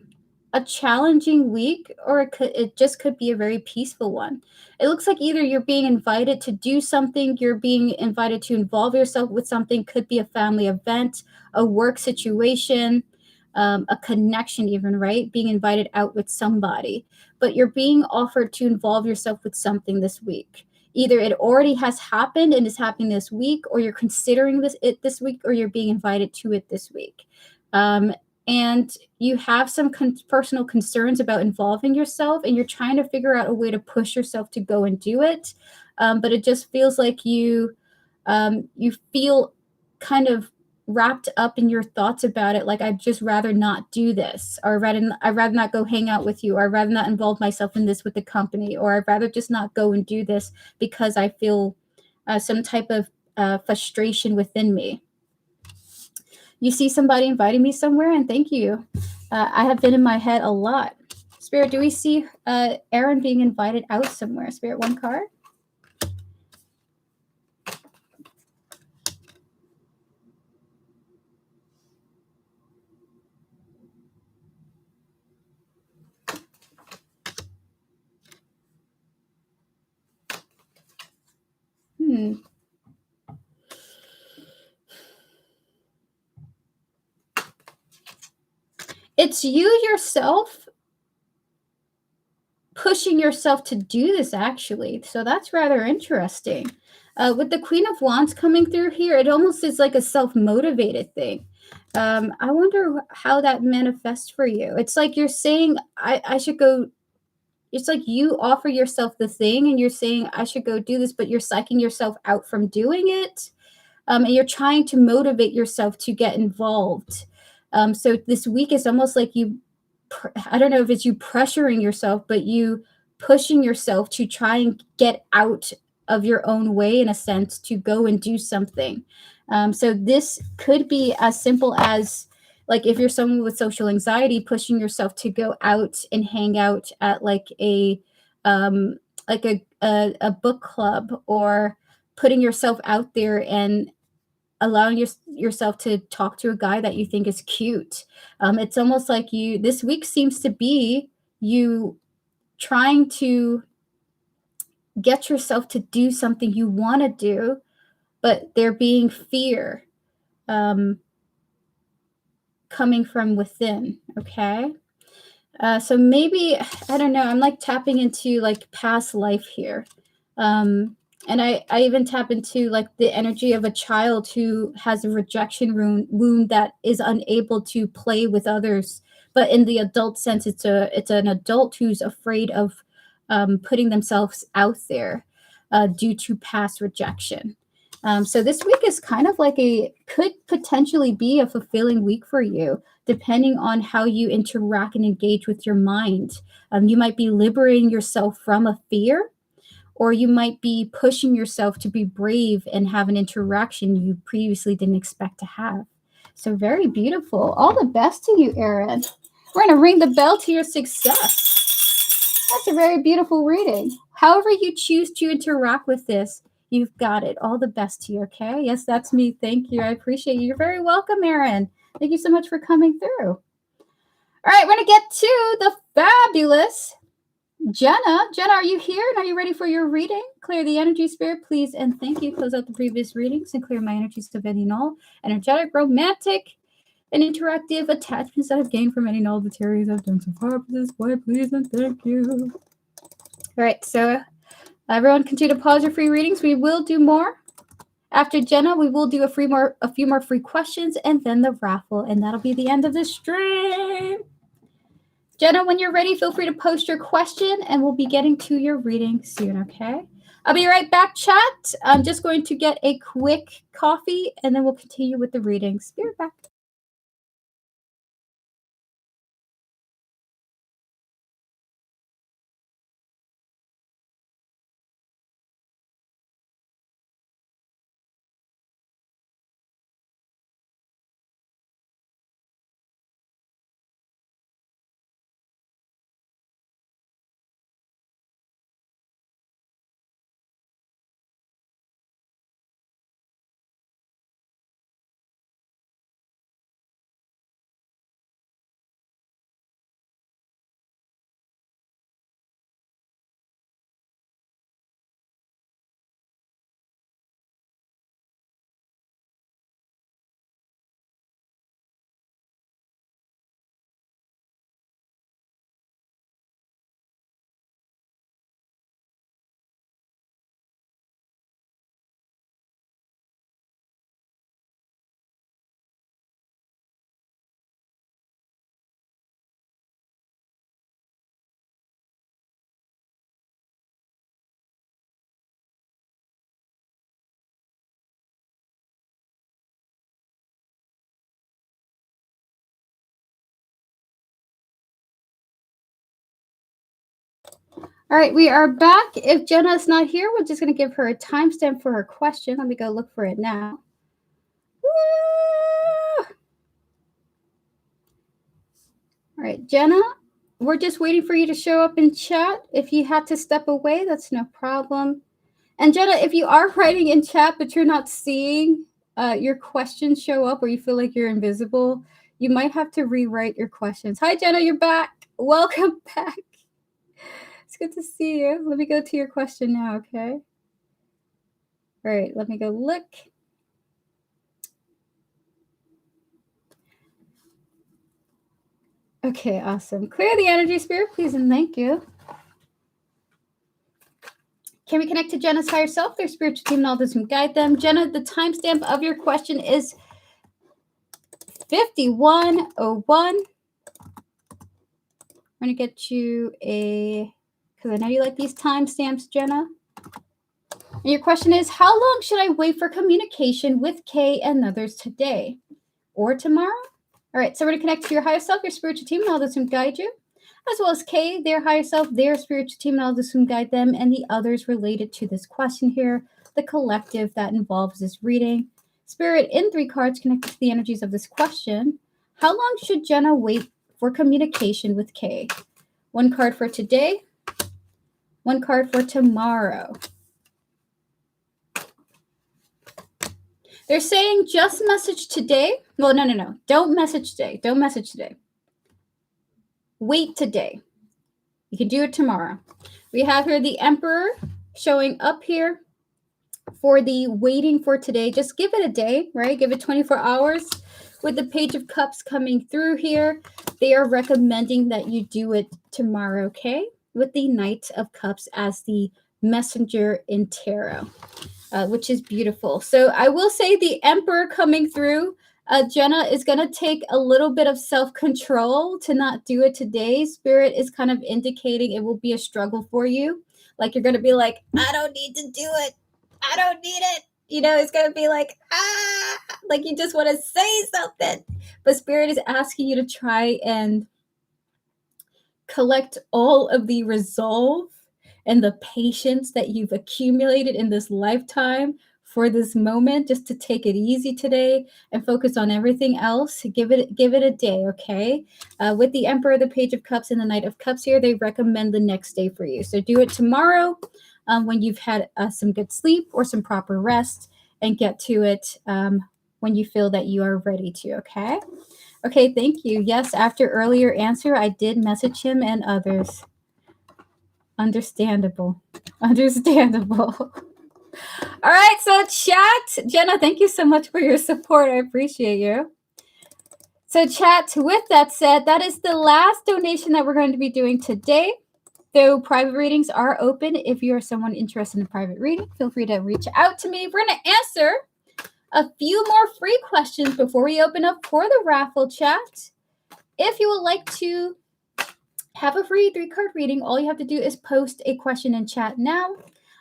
a challenging week, or it just could be a very peaceful one. It looks like either you're being invited to do something, you're being invited to involve yourself with something, could be a family event, a work situation, a connection even, right? Being invited out with somebody, but you're being offered to involve yourself with something this week. Either it already has happened and is happening this week, or you're considering it this week, or you're being invited to it this week. And you have some personal concerns about involving yourself, and you're trying to figure out a way to push yourself to go and do it. But it just feels like you You feel kind of wrapped up in your thoughts about it, like I'd just rather not do this, or I'd rather not go hang out with you, or I'd rather not involve myself in this with the company, or I'd rather just not go and do this because I feel some type of frustration within me. You see somebody inviting me somewhere, and thank you. I have been in my head a lot. Spirit, do we see Aaron being invited out somewhere? Spirit, one card. It's you yourself pushing yourself to do this, actually. So that's rather interesting. With the Queen of Wands coming through here, it almost is like a self-motivated thing. I wonder how that manifests for you. It's like you're saying, I should go. It's like you offer yourself the thing and you're saying, I should go do this, but you're psyching yourself out from doing it. And you're trying to motivate yourself to get involved. So this week is almost like I don't know if it's you pressuring yourself, but you pushing yourself to try and get out of your own way, in a sense, to go and do something. So this could be as simple as, like, if you're someone with social anxiety, pushing yourself to go out and hang out at um, like a book club, or putting yourself out there and allowing yourself to talk to a guy that you think is cute. It's almost like this week seems to be you trying to get yourself to do something you want to do, but there being fear um, coming from within. Okay. So maybe, I don't know, I'm like tapping into like past life here. And I even tap into like the energy of a child who has a rejection wound that is unable to play with others. But in the adult sense, it's an adult who's afraid of putting themselves out there due to past rejection. So this week is kind of like could potentially be a fulfilling week for you, depending on how you interact and engage with your mind. You might be liberating yourself from a fear, or you might be pushing yourself to be brave and have an interaction you previously didn't expect to have. So very beautiful. All the best to you, Erin. We're going to ring the bell to your success. That's a very beautiful reading. However you choose to interact with this, you've got it. All the best to you, okay? Yes, that's me. Thank you. I appreciate you. You're very welcome, Erin. Thank you so much for coming through. All right, we're going to get to the fabulous Jenna. Jenna, are you here? And are you ready for your reading? Clear the energy, spirit, please, and thank you. Close out the previous readings and clear my energies of any null, energetic, romantic, and interactive attachments that I've gained from any null materials I've done so far. This way, please, and thank you. All right, so everyone continue to pause your free readings. We will do more. After Jenna, we will do a few more free questions, and then the raffle, and that'll be the end of the stream. Jenna, when you're ready, feel free to post your question, and we'll be getting to your reading soon, okay? I'll be right back, chat. I'm just going to get a quick coffee, and then we'll continue with the readings. Be right back. All right, we are back. If Jenna's not here, we're just going to give her a timestamp for her question. Let me go look for it now. Woo! All right, Jenna, we're just waiting for you to show up in chat. If you had to step away, that's no problem. And Jenna, if you are writing in chat but you're not seeing your questions show up or you feel like you're invisible, you might have to rewrite your questions. Hi, Jenna, you're back. Welcome back. It's good to see you. Let me go to your question now, okay? All right, let me go look. Okay, awesome. Clear the energy, Spirit, please, and thank you. Can we connect to Jenna's higher self, their spiritual team, and all those who guide them? Jenna, the timestamp of your question is 5101. I'm going to get you because I know you like these timestamps, Jenna. And your question is, how long should I wait for communication with Kay and others today or tomorrow? All right, so we're going to connect to your higher self, your spiritual team, and all those who guide you, as well as Kay, their higher self, their spiritual team, and all those who guide them, and the others related to this question here, the collective that involves this reading. Spirit, in 3 cards connected to the energies of this question, how long should Jenna wait for communication with Kay? 1 card for today, 1 card for tomorrow. They're saying just message today. Well, no. Don't message today. Don't message today. Wait today. You can do it tomorrow. We have here the Emperor showing up here for the waiting for today. Just give it a day, right? Give it 24 hours. With the Page of Cups coming through here, they are recommending that you do it tomorrow, okay? With the Knight of Cups as the messenger in tarot. Which is beautiful. So I will say the Emperor coming through, Jenna is going to take a little bit of self-control to not do it today. Spirit is kind of indicating it will be a struggle for you. Like you're going to be like, I don't need to do it. I don't need it. You know, it's going to be like, like you just want to say something. But Spirit is asking you to try and collect all of the resolve and the patience that you've accumulated in this lifetime for this moment, just to take it easy today and focus on everything else. Give it a day, okay? With the Emperor, the Page of Cups, and the Knight of Cups here, they recommend the next day for you. So do it tomorrow when you've had some good sleep or some proper rest, and get to it when you feel that you are ready to, okay? Okay, thank you. Yes, after earlier answer, I did message him and others. Understandable. Understandable. All right, so chat. Jenna, thank you so much for your support. I appreciate you. So chat, with that said, that is the last donation that we're going to be doing today. Though private readings are open, if you are someone interested in a private reading, feel free to reach out to me. We're going to answer a few more free questions before we open up for the raffle, chat. If you would like to have a free 3-card reading, all you have to do is post a question in chat now.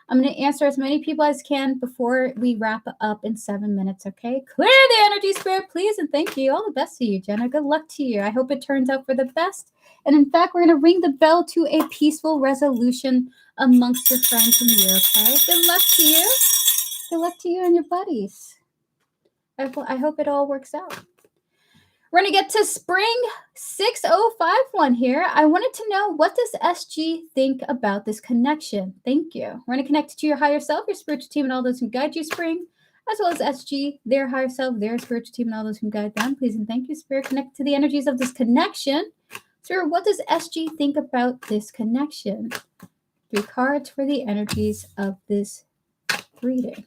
I'm going to answer as many people as can before we wrap up in 7 minutes, okay? Clear the energy, Spirit, please, and thank you. All the best to you, Jenna. Good luck to you. I hope it turns out for the best. And in fact, we're going to ring the bell to a peaceful resolution amongst your friends and you, okay? Good luck to you. Good luck to you and your buddies. I hope it all works out. We're going to get to Spring 6051 here. I wanted to know, what does SG think about this connection? Thank you. We're going to connect to your higher self, your spiritual team, and all those who guide you, Spring, as well as SG, their higher self, their spiritual team, and all those who guide them. Please and thank you, Spirit. Connect to the energies of this connection. Sir, what does SG think about this connection? 3 cards for the energies of this reading.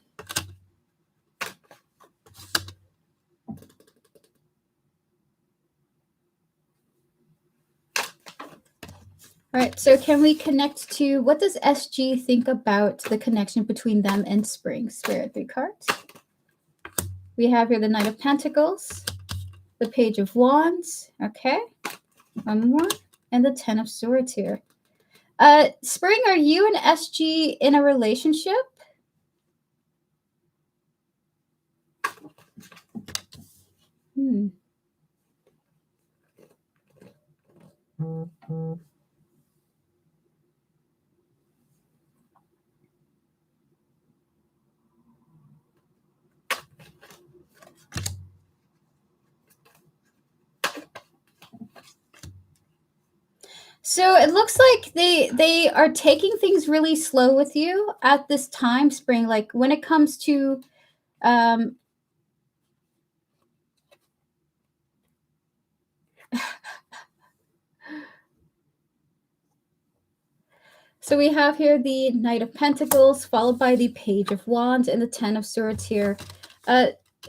All right, so can we connect to, what does SG think about the connection between them and Spring? Spirit, 3 cards. We have here the Knight of Pentacles, the Page of Wands, okay, 1 more, and the 10 of Swords here. Spring, are you and SG in a relationship? So it looks like they are taking things really slow with you at this time, Spring. Like when it comes to um so we have here the Knight of Pentacles, followed by the Page of Wands and the Ten of Swords here.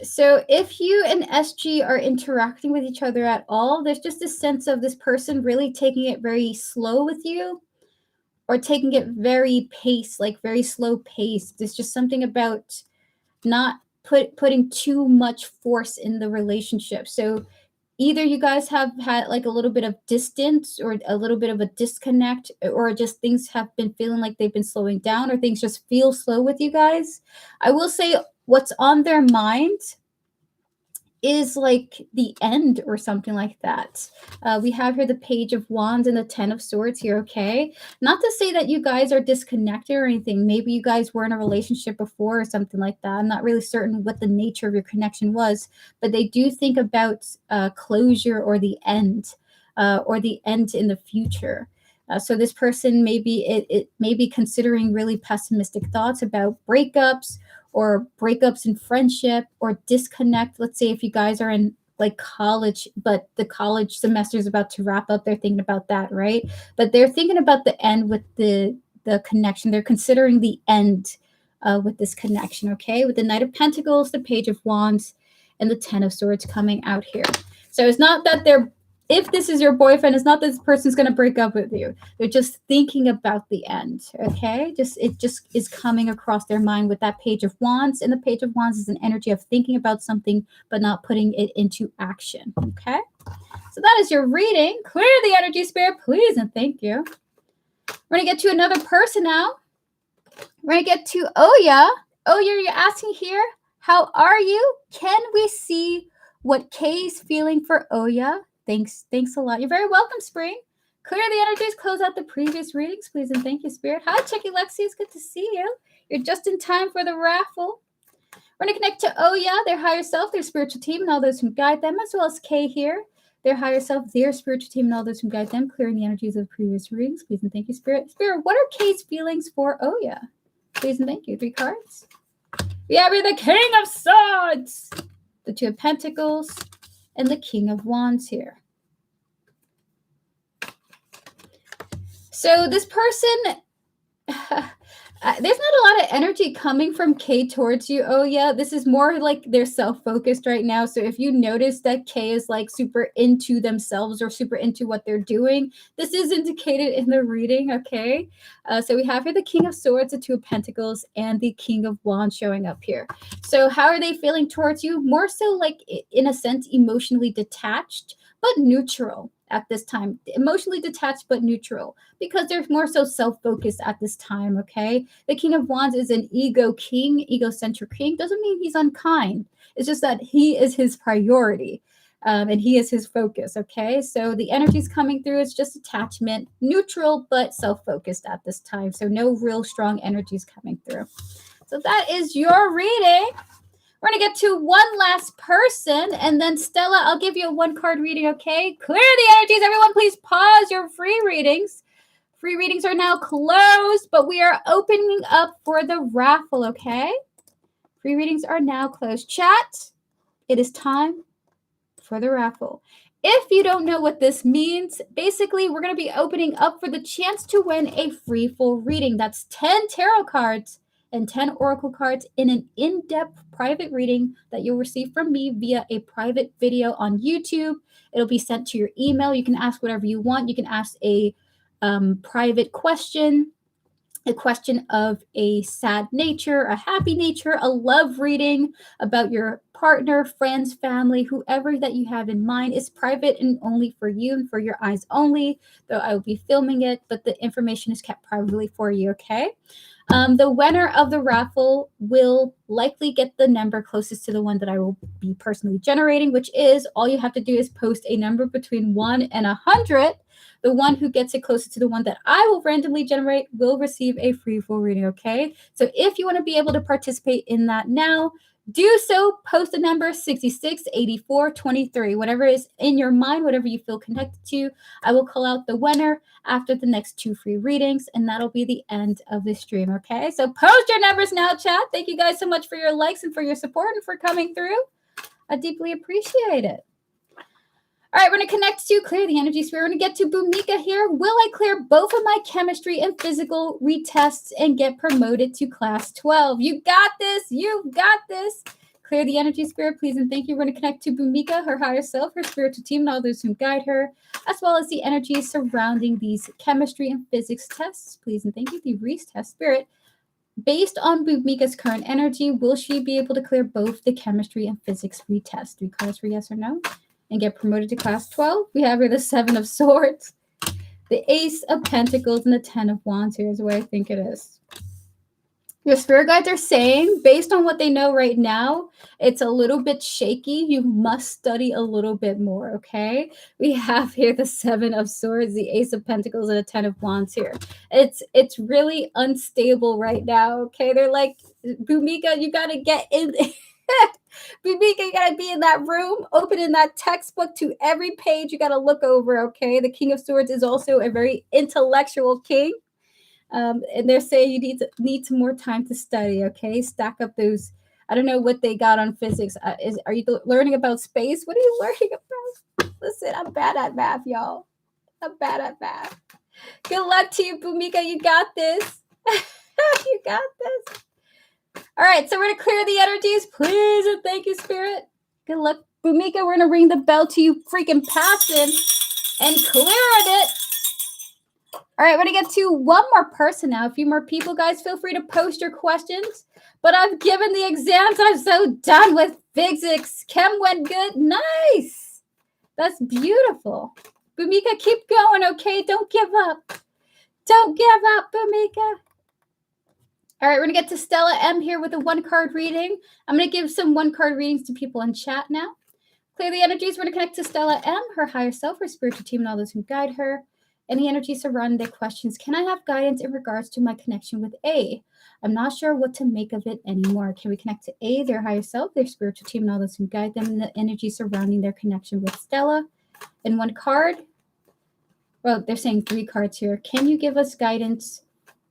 So if you and SG are interacting with each other at all, there's just a sense of this person really taking it very slow with you, or taking it very very slow pace. There's just something about not putting too much force in the relationship. So either you guys have had like a little bit of distance or a little bit of a disconnect, or just things have been feeling like they've been slowing down, or things just feel slow with you guys. I will say what's on their mind is like the end or something like that. We have here the Page of Wands and the Ten of Swords here, okay? Not to say that you guys are disconnected or anything. Maybe you guys were in a relationship before or something like that. I'm not really certain what the nature of your connection was, but they do think about closure or the end, or the end in the future. So this person it may be considering really pessimistic thoughts about breakups, or breakups in friendship, or disconnect. Let's say if you guys are in like college, but the college semester is about to wrap up, they're thinking about that, right? But they're thinking about the end with the connection. They're considering the end with this connection, okay? With the Knight of Pentacles, the Page of Wands, and the Ten of Swords coming out here. So it's not that if this is your boyfriend, it's not that this person's going to break up with you. They're just thinking about the end, okay? It just is coming across their mind with that Page of Wands, and the Page of Wands is an energy of thinking about something but not putting it into action, okay? So that is your reading. Clear the energy, Spirit, please, and thank you. We're going to get to another person now. We're going to get to Oya. Oya, you're asking here, how are you? Can we see what Kay's feeling for Oya? Thanks a lot. You're very welcome, Spring. Clear the energies, close out the previous readings, please, and thank you, Spirit. Hi, Chicky Lexi. It's good to see you. You're just in time for the raffle. We're going to connect to Oya, their higher self, their spiritual team, and all those who guide them, as well as Kay here, their higher self, their spiritual team, and all those who guide them, clearing the energies of the previous readings, please, and thank you, Spirit. Spirit, what are Kay's feelings for Oya? Please and thank you. 3 cards. We have here the King of Swords, the Two of Pentacles, and the King of Wands here. So this person, there's not a lot of energy coming from Kay towards you. Oh yeah, this is more like they're self-focused right now. So if you notice that Kay is like super into themselves or super into what they're doing, this is indicated in the reading, okay? So we have here the King of Swords, the Two of Pentacles, and the King of Wands showing up here. So how are they feeling towards you? More so like, in a sense, emotionally detached, but neutral at this time. Emotionally detached, but neutral, because they're more so self-focused at this time, okay? The King of Wands is an ego king, egocentric king. Doesn't mean he's unkind. It's just that he is his priority, and he is his focus, okay? So the energy's coming through. It's just attachment, neutral, but self-focused at this time. So no real strong energies coming through. So that is your reading. We're going to get to one last person, and then Stella, I'll give you a 1-card reading, okay? Clear the energies. Everyone, please pause your free readings. Free readings are now closed, but we are opening up for the raffle, okay? Free readings are now closed. Chat, it is time for the raffle. If you don't know what this means, basically, we're going to be opening up for the chance to win a free full reading. That's 10 tarot cards and 10 oracle cards in an in-depth private reading that you'll receive from me via a private video on YouTube. It'll be sent to your email. You can ask whatever you want. You can ask a private question, a question of a sad nature, a happy nature, a love reading about your partner, friends, family, whoever that you have in mind. Is private and only for you and for your eyes only, though I will be filming it, but the information is kept privately for you, okay? The winner of the raffle will likely get the number closest to the one that I will be personally generating, which is, all you have to do is post a number between 1 and 100. The one who gets it closest to the one that I will randomly generate will receive a free full reading, okay? So if you want to be able to participate in that now, Do so. Post the number 66 84 23. Whatever is in your mind, whatever you feel connected to, I will call out the winner after the next 2 free readings, and that'll be the end of the stream, okay? So post your numbers now, chat. Thank you guys so much for your likes and for your support and for coming through. I deeply appreciate it. All right, we're going to connect to clear the energy sphere. We're going to get to Bhumika here. Will I clear both of my chemistry and physical retests and get promoted to class 12? You got this. You've got this. Clear the energy sphere, please, and thank you. We're going to connect to Bhumika, her higher self, her spiritual team, and all those who guide her, as well as the energies surrounding these chemistry and physics tests, please, and thank you. The Reese test spirit. Based on Bhumika's current energy, will she be able to clear both the chemistry and physics retest? 3 cards for yes or no. And get promoted to class 12. We have here the 7 of Swords, the Ace of Pentacles, and the 10 of Wands. Here's the way I think it is. Your spirit guides are saying, based on what they know right now, it's a little bit shaky. You must study a little bit more, okay? We have here the 7 of Swords, the Ace of Pentacles, and the 10 of Wands here. It's really unstable right now, okay? They're like, Bhumika, you got to get in Bhumika, you gotta be in that room, opening that textbook to every page you gotta look over, okay? The King of Swords is also a very intellectual king. And they're saying you need some more time to study, okay? Stack up those, I don't know what they got on physics. Are you learning about space? What are you learning about? Listen, I'm bad at math, y'all. I'm bad at math. Good luck to you, Bhumika. You got this. You got this. All right, so we're going to clear the energies, please, and thank you, Spirit. Good luck, Bhumika. We're going to ring the bell to you freaking passing and clearing it. All right, we're going to get to one more person now. A few more people, guys. Feel free to post your questions. But I've given the exams. I'm so done with physics. Chem went good. Nice. That's beautiful. Bhumika, keep going, okay? Don't give up. Don't give up, Bhumika. All right, we're going to get to Stella M here with a 1-card reading. I'm going to give some 1-card readings to people in chat now. Clear the energies. We're going to connect to Stella M, her higher self, her spiritual team, and all those who guide her. Any energy surrounding their questions. Can I have guidance in regards to my connection with A? I'm not sure what to make of it anymore. Can we connect to A, their higher self, their spiritual team, and all those who guide them, and the energy surrounding their connection with Stella? And 1 card. Well, they're saying 3 cards here. Can you give us guidance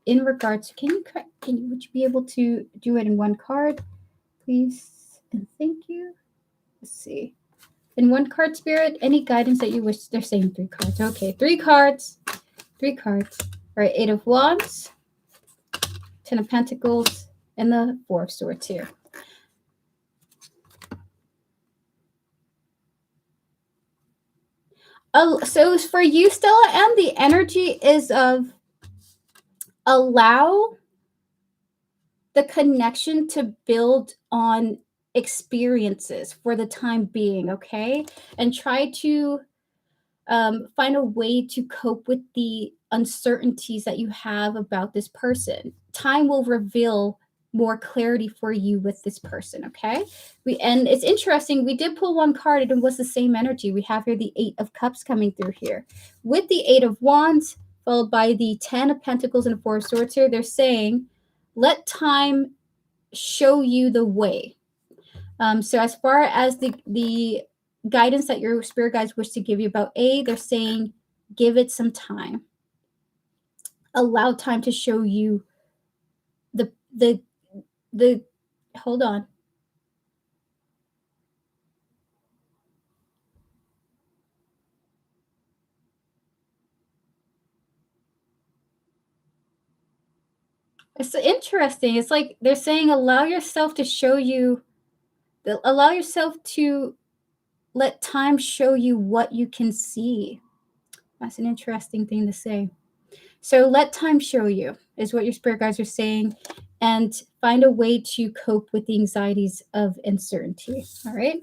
in regards, would you be able to do it in 1 card, please? And thank you. Let's see. In 1 card, Spirit, any guidance that you wish? They're saying 3 cards. Okay, 3 cards. 3 cards. All right, 8 of Wands, 10 of Pentacles, and the 4 of Swords here. So for you, Stella M, the energy is of allow the connection to build on experiences for the time being, okay? And try to find a way to cope with the uncertainties that you have about this person. Time will reveal more clarity for you with this person, okay? And it's interesting, we did pull 1 card and it was the same energy. We have here the 8 of Cups coming through here. With the 8 of Wands, followed by the 10 of Pentacles and 4 of Swords here, they're saying, let time show you the way. So as far as the guidance that your spirit guides wish to give you about A, they're saying, give it some time. Allow time to show you the hold on. It's interesting. It's like they're saying, allow yourself to show you, allow yourself to let time show you what you can see. That's an interesting thing to say. So let time show you is what your spirit guides are saying, and find a way to cope with the anxieties of uncertainty. All right.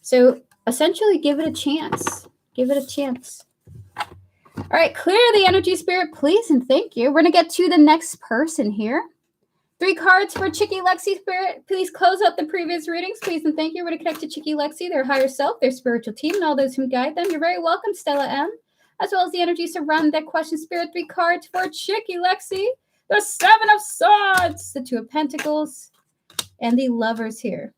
So essentially give it a chance. Give it a chance. All right. Clear the energy, Spirit, please. And thank you. We're going to get to the next person here. 3 cards for Chicky Lexi, Spirit. Please close out the previous readings, please, and thank you. We're going to connect to Chicky Lexi, their higher self, their spiritual team, and all those who guide them. You're very welcome, Stella M, as well as the energy surrounding that question, Spirit. 3 cards for Chicky Lexi. The 7 of Swords, the 2 of Pentacles, and the Lovers here.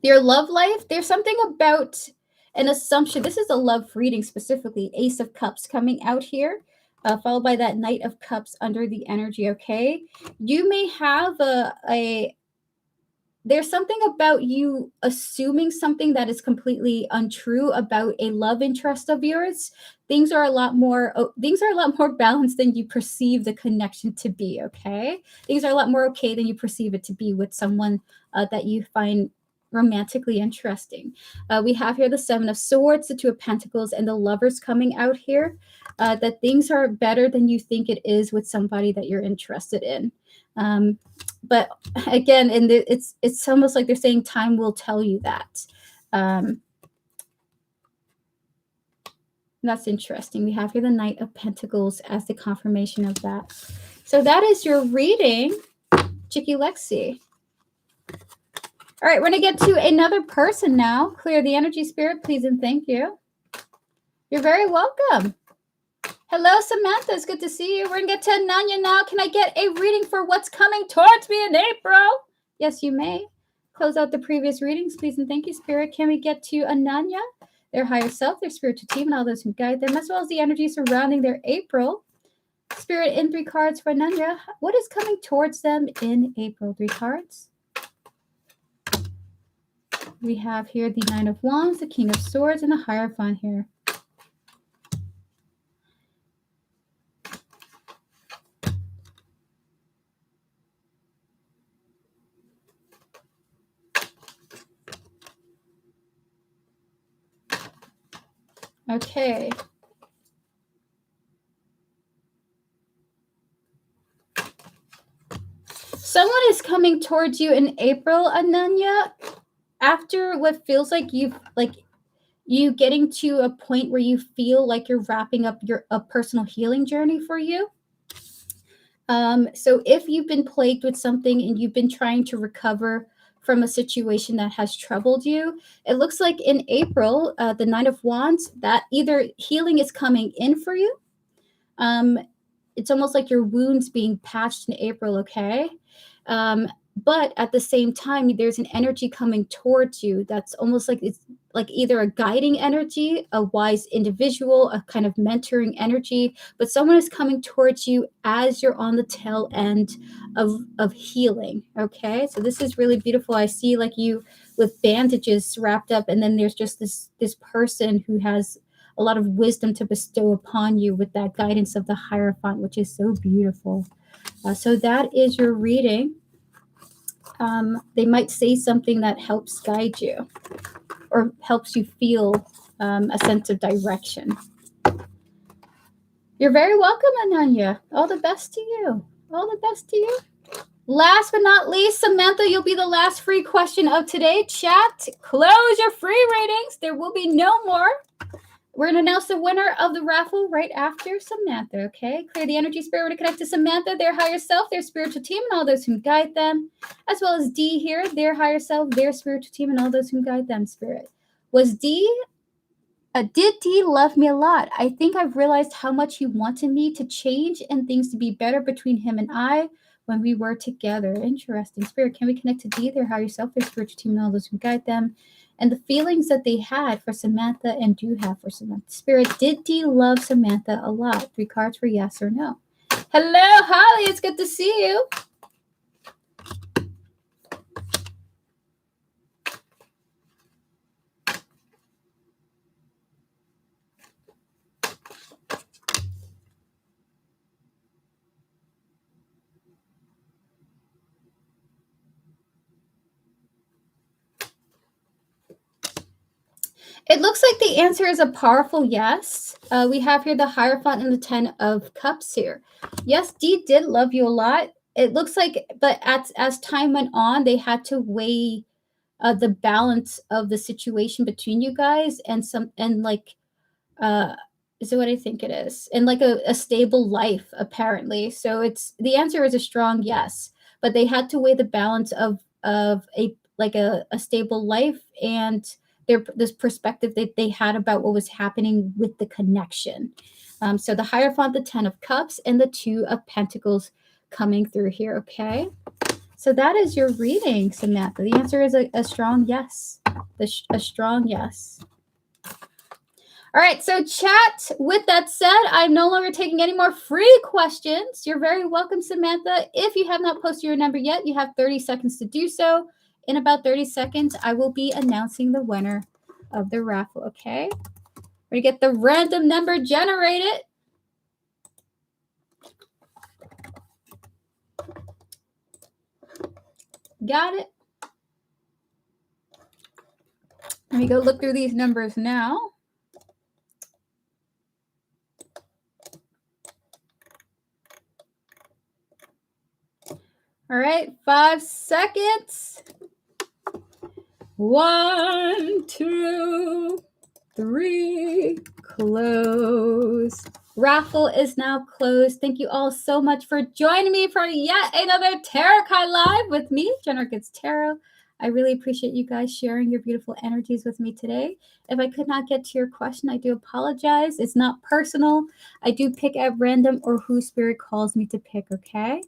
Your love life, there's something about an assumption. This is a love reading specifically. Ace of Cups coming out here, followed by that Knight of Cups under the energy, okay? You may have there's something about you assuming something that is completely untrue about a love interest of yours. Things are a lot more balanced than you perceive the connection to be, okay? Things are a lot more okay than you perceive it to be with someone that you find romantically interesting. We have here the Seven of Swords, the Two of Pentacles, and the Lovers coming out here. That things are better than you think it is with somebody that you're interested in. But again, it's almost like they're saying time will tell you that. That's interesting. We have here the Knight of Pentacles as the confirmation of that. So that is your reading, Chicky Lexi. All right, we're going to get to another person now. Clear the energy, Spirit, please and thank you. You're very welcome. Hello, Samantha. It's good to see you. We're going to get to Ananya now. Can I get a reading for what's coming towards me in April? Yes, you may. Close out the previous readings, please and thank you, Spirit. Can we get to Ananya, their higher self, their spiritual team, and all those who guide them, as well as the energy surrounding their April? Spirit, in 3 cards for Ananya. What is coming towards them in April? 3 cards. We have here the Nine of Wands, the King of Swords, and the Hierophant here. Okay. Someone is coming towards you in April, Ananya, after what feels like you getting to a point where you feel like you're wrapping up a personal healing journey for you. So if you've been plagued with something and you've been trying to recover from a situation that has troubled you, it looks like in April, the Nine of Wands, that either healing is coming in for you. It's almost like your wounds being patched in April, okay? But at the same time, there's an energy coming towards you that's almost like it's like either a guiding energy, a wise individual, a kind of mentoring energy, but someone is coming towards you as you're on the tail end of healing, okay? So this is really beautiful. I see like you with bandages wrapped up, and then there's just this person who has a lot of wisdom to bestow upon you with that guidance of the Hierophant, which is so beautiful. So that is your reading. They might say something that helps guide you or helps you feel a sense of direction. You're very welcome, Ananya. All the best to you. All the best to you. Last but not least, Samantha, you'll be the last free question of today. Chat, close your free ratings. There will be no more. We're going to announce the winner of the raffle right after Samantha, okay? Clear the energy, Spirit. We're going to connect to Samantha, their higher self, their spiritual team, and all those who guide them, as well as Dee here, their higher self, their spiritual team, and all those who guide them, Spirit. Did Dee love me a lot? I think I've realized how much he wanted me to change and things to be better between him and I when we were together. Interesting. Spirit, can we connect to Dee, their higher self, their spiritual team, and all those who guide them, and the feelings that they had for Samantha and do have for Samantha? Spirit, did Dee love Samantha a lot? 3 cards for yes or no. Hello, Holly. It's good to see you. It looks like the answer is a powerful yes. We have here the Hierophant and the 10 of Cups here. Yes, Dee did love you a lot. It looks like, but as time went on, they had to weigh the balance of the situation between you guys and is what I think it is, and like a stable life apparently. So it's the answer is a strong yes, but they had to weigh the balance of a stable life and this perspective that they had about what was happening with the connection. So the Hierophant, the 10 of Cups, and the 2 of Pentacles coming through here, okay? So that is your reading, Samantha. The answer is a strong yes. A strong yes. All right, so chat, with that said, I'm no longer taking any more free questions. You're very welcome, Samantha. If you have not posted your number yet, you have 30 seconds to do so. In about 30 seconds, I will be announcing the winner of the raffle, okay? We're going to get the random number generated. Got it. Let me go look through these numbers now. All right, 5 seconds. 1, 2, 3, close. Raffle is now closed. Thank you all so much for joining me for yet another Tarot Card Live with me, Jennifer Gets Tarot. I really appreciate you guys sharing your beautiful energies with me today. If I could not get to your question, I do apologize. It's not personal. I do pick at random or who Spirit calls me to pick, okay?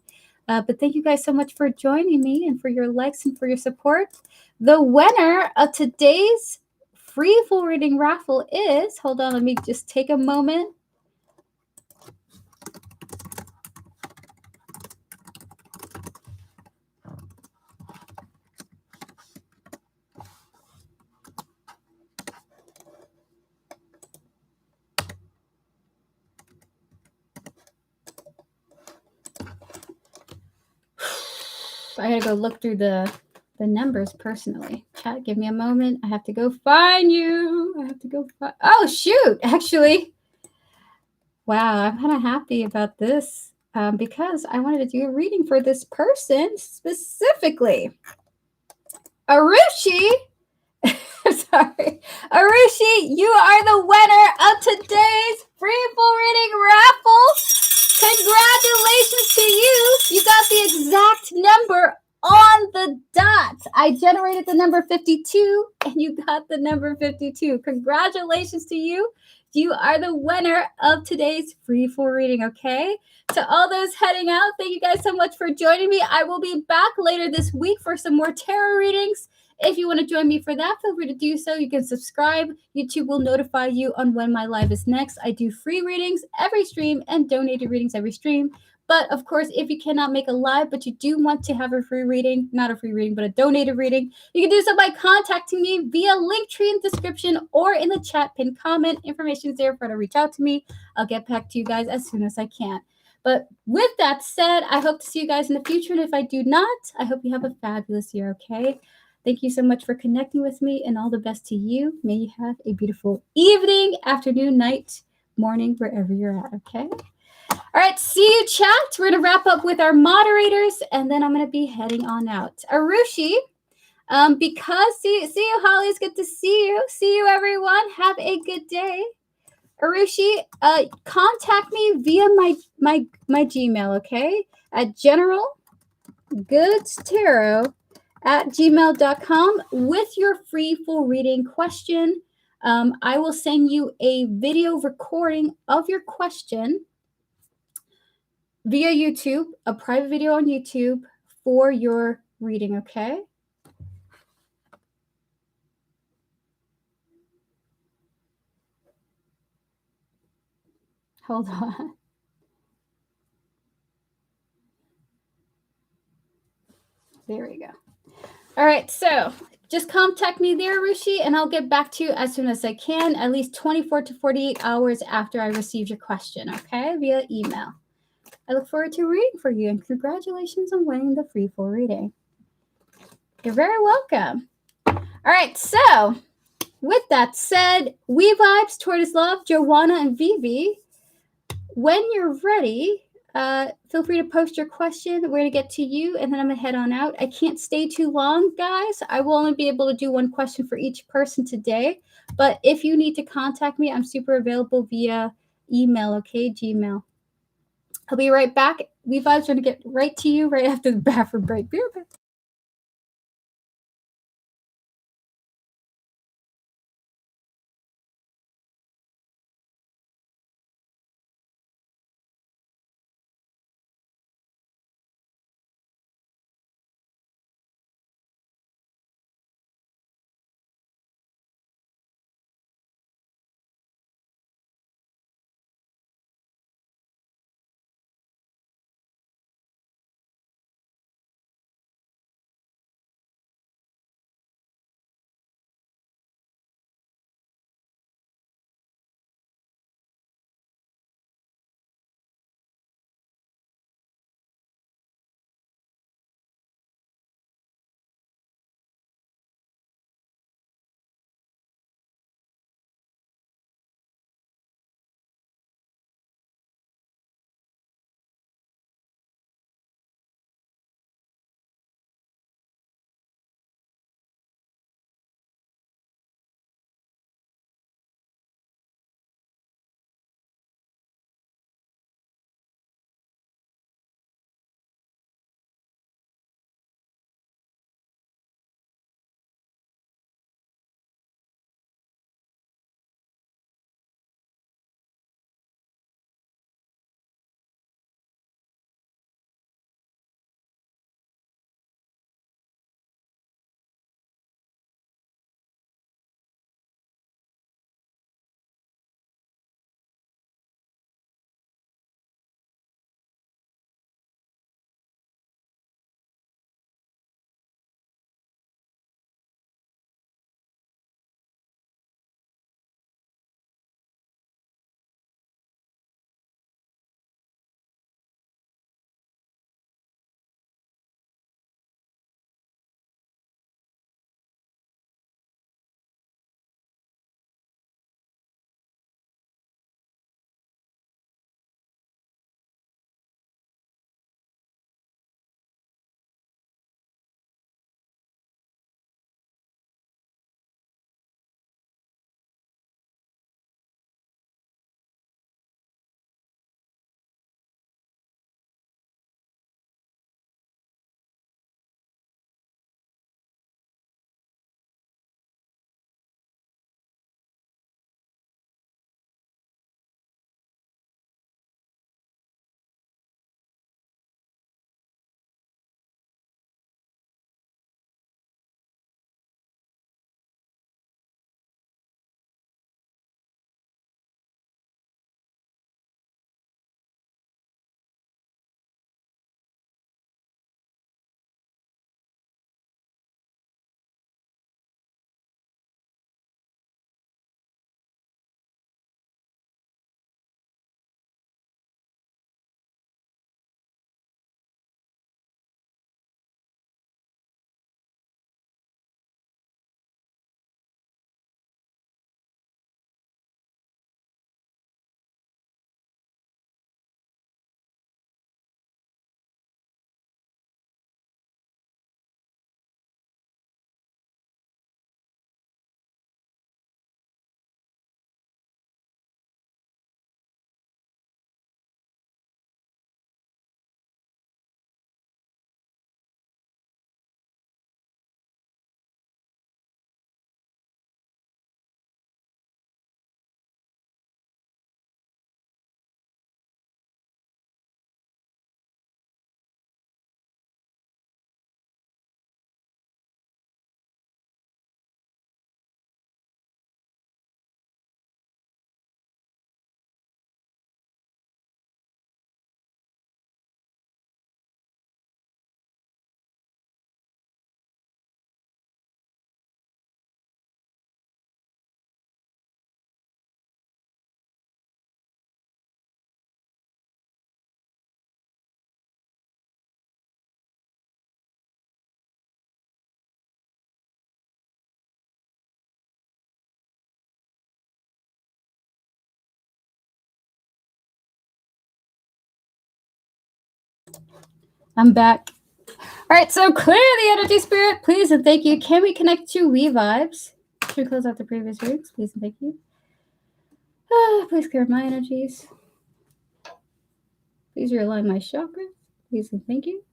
But thank you guys so much for joining me and for your likes and for your support. The winner of today's free full reading raffle is, hold on, let me just take a moment. I gotta go look through the numbers personally. Chat, give me a moment. I have to go find you. Oh, shoot, actually. Wow, I'm kind of happy about this because I wanted to do a reading for this person specifically. Arushi. Sorry. Arushi, you are the winner of today's free full reading raffle. Congratulations to you. You got the exact number on the dot. I generated the number 52 and you got the number 52. Congratulations to you. You are the winner of today's free full reading, okay? To all those heading out, thank you guys so much for joining me. I will be back later this week for some more tarot readings. If you want to join me for that, feel free to do so. You can subscribe. YouTube will notify you on when my live is next. I do free readings every stream and donated readings every stream. But of course, if you cannot make a live, but you do want to have a free reading, not a free reading, but a donated reading, you can do so by contacting me via Linktree in the description or in the chat pinned comment. Information is there for you to reach out to me. I'll get back to you guys as soon as I can. But with that said, I hope to see you guys in the future. And if I do not, I hope you have a fabulous year, okay? Thank you so much for connecting with me and all the best to you. May you have a beautiful evening, afternoon, night, morning, wherever you're at, okay? All right, see you, chat. We're going to wrap up with our moderators, and then I'm going to be heading on out. Arushi, because see you, Holly. It's good to see you. See you, everyone. Have a good day. Arushi, contact me via my Gmail, okay? At generalgoodstarot@gmail.com with your free full reading question. I will send you a video recording of your question via YouTube, a private video on YouTube for your reading, okay? Hold on. There we go. All right, so just contact me there, Rushi, and I'll get back to you as soon as I can, at least 24 to 48 hours after I receive your question, okay, via email. I look forward to reading for you, and congratulations on winning the free full reading. You're very welcome. All right, so with that said, We Vibes, Tortoise Love, Joanna, and Vivi, when you're ready, feel free to post your question. We're going to get to you, and then I'm going to head on out. I can't stay too long, guys. I will only be able to do one question for each person today. But if you need to contact me, I'm super available via email, okay? Gmail. I'll be right back. We Vibes are going to get right to you right after the bathroom break. Be right back. I'm back. All right, so clear the energy, spirit, please and thank you. Can we connect to We Vibes? Should we close out the previous readings, please and thank you? Please clear my energies. Please realign my chakras, please and thank you.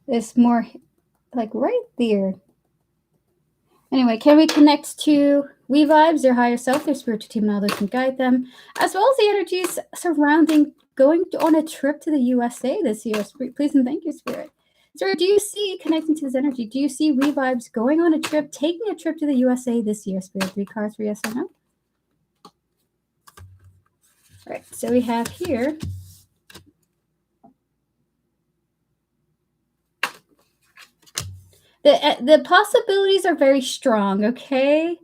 It's more like right there. Anyway, can we connect to We Vibes, their higher self, their spiritual team, and all those can guide them, as well as the energies surrounding going on a trip to the USA this year? Please and thank you, Spirit. Spirit, do you see, connecting to this energy, do you see We Vibes going on a trip, taking a trip to the USA this year, Spirit? 3 cards for yes or no. All right, so we have here the possibilities are very strong, okay?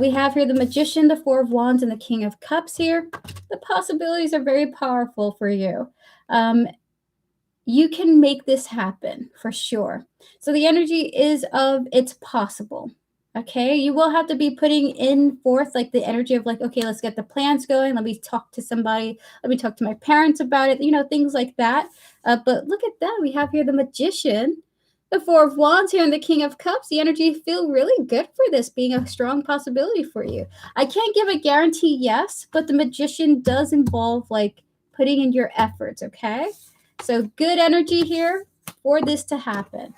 We have here the Magician, the Four of Wands, and the King of Cups here. The possibilities are very powerful for you. You can make this happen for sure. So the energy is of it's possible. Okay, you will have to be putting in forth like the energy of like, okay, let's get the plans going. Let me talk to somebody. Let me talk to my parents about it. You know, things like that. But look at that. We have here the Magician, the Four of Wands here, and the King of Cups. The energy feel really good for this being a strong possibility for you. I can't give a guarantee yes, but the Magician does involve like putting in your efforts. Okay. So good energy here for this to happen.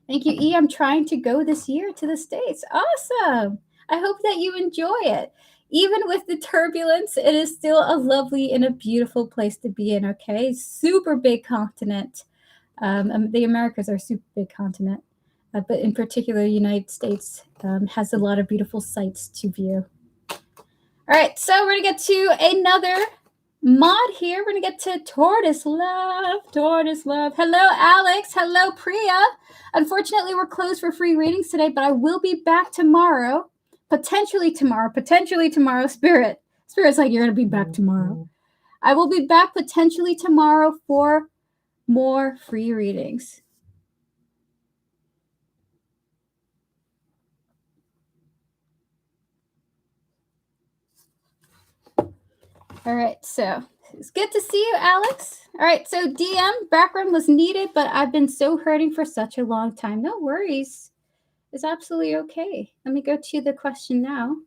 Thank you, E. I'm trying to go this year to the States. Awesome. I hope that you enjoy it. Even with the turbulence, it is still a lovely and a beautiful place to be in, okay? Super big continent. The Americas are a super big continent. But in particular, the United States has a lot of beautiful sights to view. All right, so we're going to get to another mod here. We're gonna get to Tortoise Love. Hello, Alex. Hello, Priya. Unfortunately, we're closed for free readings today, but I will be back tomorrow. Potentially tomorrow. Spirit. Spirit's like, you're gonna be back tomorrow. I will be back potentially tomorrow for more free readings. All right, so it's good to see you, Alex. All right, so DM background was needed, but I've been so hurting for such a long time. No worries. It's absolutely okay. Let me go to the question now. All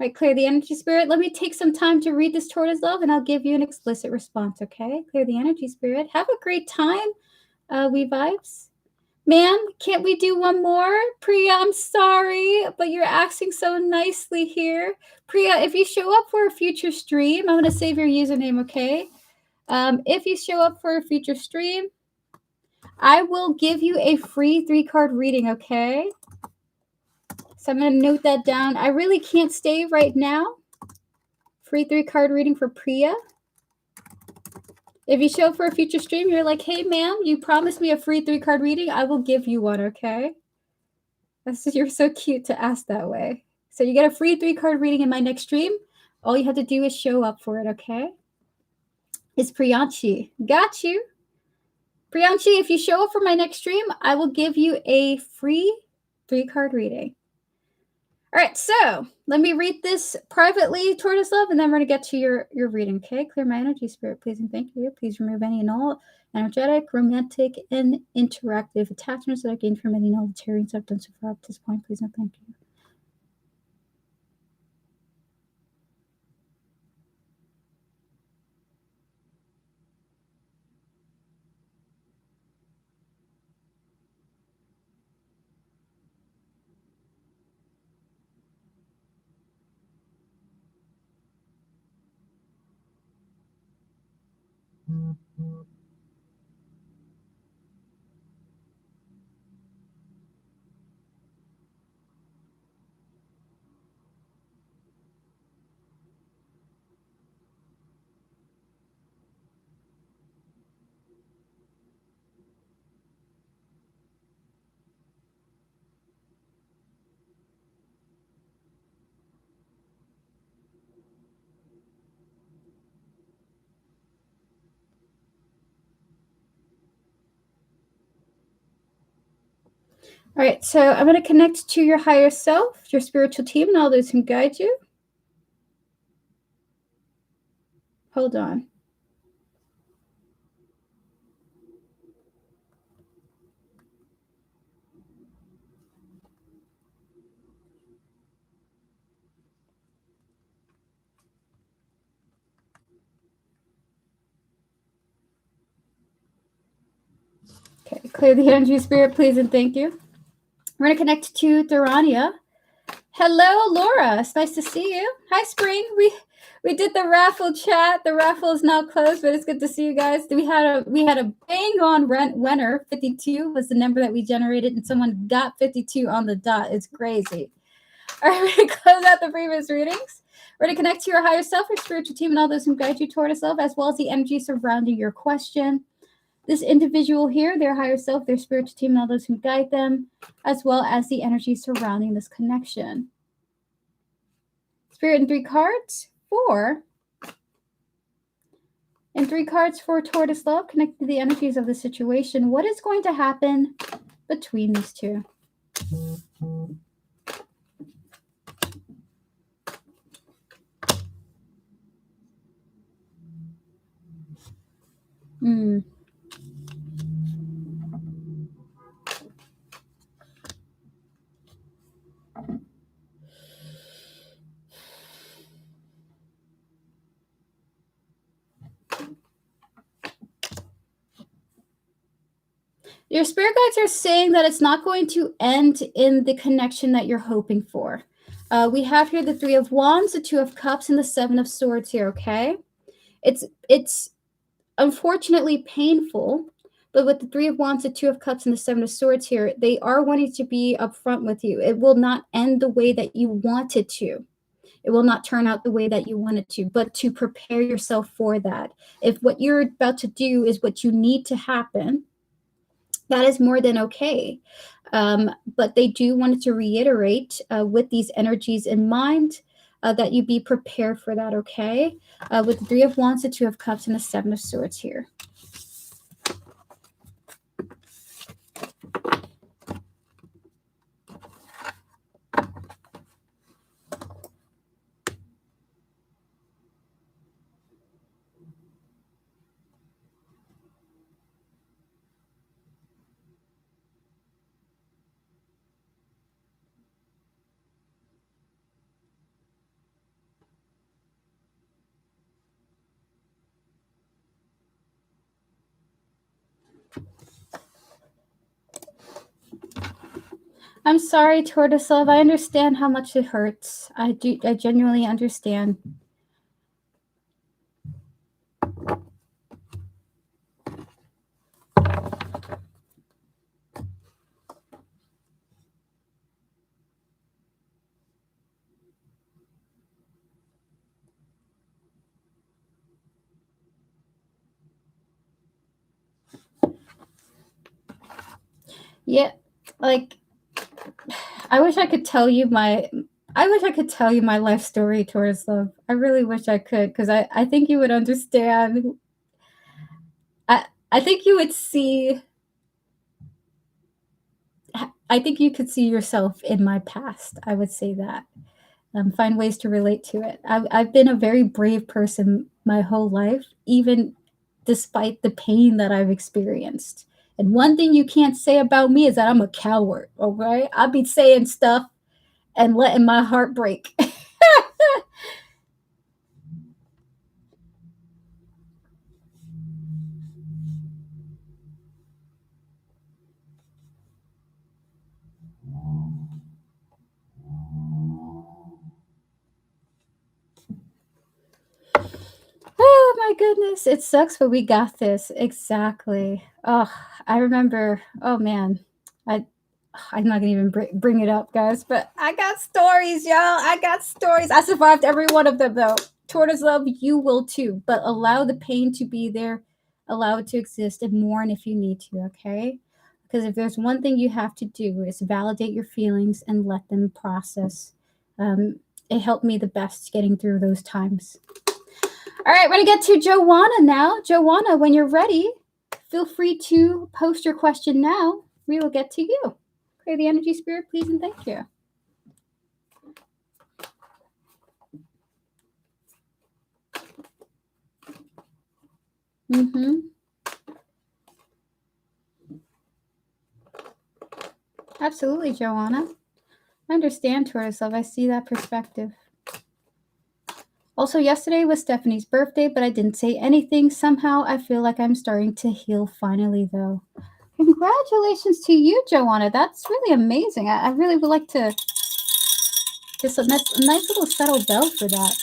right, clear the energy, spirit. Let me take some time to read this Tortoise Love, and I'll give you an explicit response, okay? Clear the energy, spirit. Have a great time, We Vibes. Ma'am, can't we do one more? Priya, I'm sorry, but you're asking so nicely here. Priya, if you show up for a future stream, I'm going to save your username, okay? If you show up for a future stream, I will give you a free 3-card reading, okay? So I'm going to note that down. I really can't stay right now. Free 3-card reading for Priya. If you show up for a future stream, you're like, hey, ma'am, you promised me a free 3-card reading. I will give you one, okay? You're so cute to ask that way. So you get a free 3-card reading in my next stream. All you have to do is show up for it, okay? It's Priyanshi. Got you. Priyanshi, if you show up for my next stream, I will give you a free 3-card reading. All right, so let me read this privately, Tortoise Love, and then we're going to get to your reading, okay? Clear my energy, spirit, please, and thank you. Please remove any and all energetic, romantic, and interactive attachments that I gained from any and all the tearings I've done so far up to this point, please, and thank you. All right, so I'm going to connect to your higher self, your spiritual team, and all those who guide you. Hold on. Okay, clear the energy, spirit, please, and thank you. We're going to connect to Thorania. Hello, Laura. It's nice to see you. Hi, Spring. We did the raffle chat. The raffle is now closed, but it's good to see you guys. We had a bang on winner. 52 was the number that we generated, and someone got 52 on the dot. It's crazy. All right, we're going to close out the previous readings. We're going to connect to your higher self, your spiritual team, and all those who guide you toward yourself, as well as the energy surrounding your question. This individual here, their higher self, their spiritual team, and all those who guide them, as well as the energy surrounding this connection. Spirit in 3 cards, 4. And 3 cards for Tortoise Love, connected to the energies of the situation. What is going to happen between these two? Your spirit guides are saying that it's not going to end in the connection that you're hoping for. We have here the 3 of Wands, the 2 of Cups, and the 7 of Swords here, okay? It's unfortunately painful, but with the 3 of Wands, the 2 of Cups, and the 7 of Swords here, they are wanting to be upfront with you. It will not end the way that you want it to. It will not turn out the way that you want it to, but to prepare yourself for that. If what you're about to do is what you need to happen, that is more than okay. But they do want to reiterate with these energies in mind that you be prepared for that, okay? With the 3 of Wands, the 2 of Cups, and the 7 of Swords here. I'm sorry, Tortoise Love. I understand how much it hurts. I genuinely understand. Yeah, like I wish I could tell you my life story, Tortoise Love. I really wish I could, because I think you would understand. I think you would see. I think you could see yourself in my past. I would say that. Find ways to relate to it. I've been a very brave person my whole life, even despite the pain that I've experienced. And one thing you can't say about me is that I'm a coward, okay? I'll be saying stuff and letting my heart break. Oh my goodness, it sucks, but we got this. Exactly. Oh, I remember. Oh man, I'm not gonna even bring it up, guys. But I got stories, y'all. I got stories. I survived every one of them, though. Tortoise Love, you will too. But allow the pain to be there, allow it to exist, and mourn if you need to. Okay. Because if there's one thing you have to do is validate your feelings and let them process. It helped me the best getting through those times. All right, we're going to get to Joanna now. Joanna, when you're ready, feel free to post your question now. We will get to you. Clear the energy, spirit, please, and thank you. Mm-hmm. Absolutely, Joanna. I understand Taurus love. I see that perspective. Also, yesterday was Stephanie's birthday, but I didn't say anything. Somehow, I feel like I'm starting to heal finally, though. Congratulations to you, Joanna. That's really amazing. I really would like to just a nice little subtle bell for that.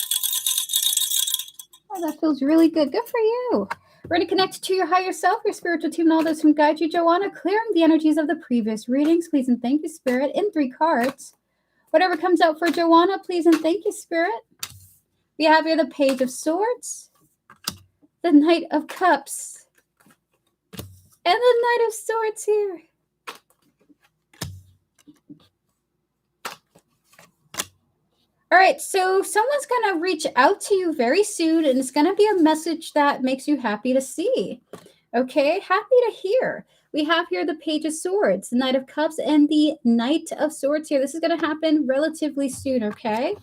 Oh, that feels really good. Good for you. We're going to connect to your higher self, your spiritual team, and all those who guide you, Joanna, clearing the energies of the previous readings. Please and thank you, Spirit, in 3 cards. Whatever comes out for Joanna, please and thank you, Spirit. We have here the Page of Swords, the Knight of Cups, and the Knight of Swords here. All right, so someone's going to reach out to you very soon, and it's going to be a message that makes you happy to see. Okay, happy to hear. We have here the Page of Swords, the Knight of Cups, and the Knight of Swords here. This is going to happen relatively soon, okay?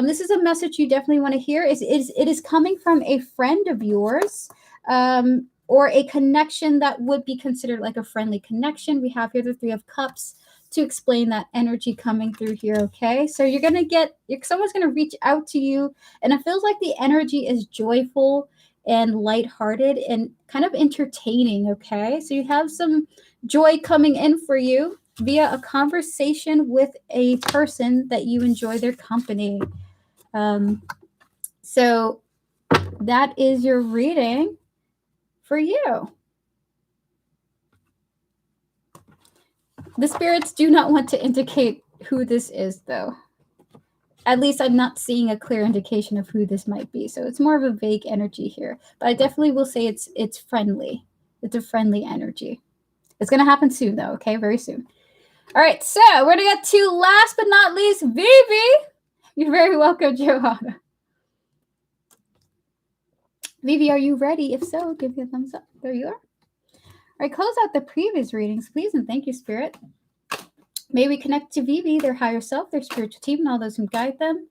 This is a message you definitely want to hear. It is coming from a friend of yours, or a connection that would be considered like a friendly connection. We have here the 3 of Cups to explain that energy coming through here, okay? So you're going to get, someone's going to reach out to you, and it feels like the energy is joyful and lighthearted and kind of entertaining, okay? So you have some joy coming in for you via a conversation with a person that you enjoy their company. So that is your reading for you. The spirits do not want to indicate who this is, though. At least I'm not seeing a clear indication of who this might be. So it's more of a vague energy here. But I definitely will say it's friendly. It's a friendly energy. It's going to happen soon, though, okay? Very soon. All right, so we're going to get to, last but not least, Vivi. You're very welcome, Johanna. Vivi, are you ready? If so, give me a thumbs up. There you are. All right, close out the previous readings, please, and thank you, Spirit. May we connect to Vivi, their higher self, their spiritual team, and all those who guide them,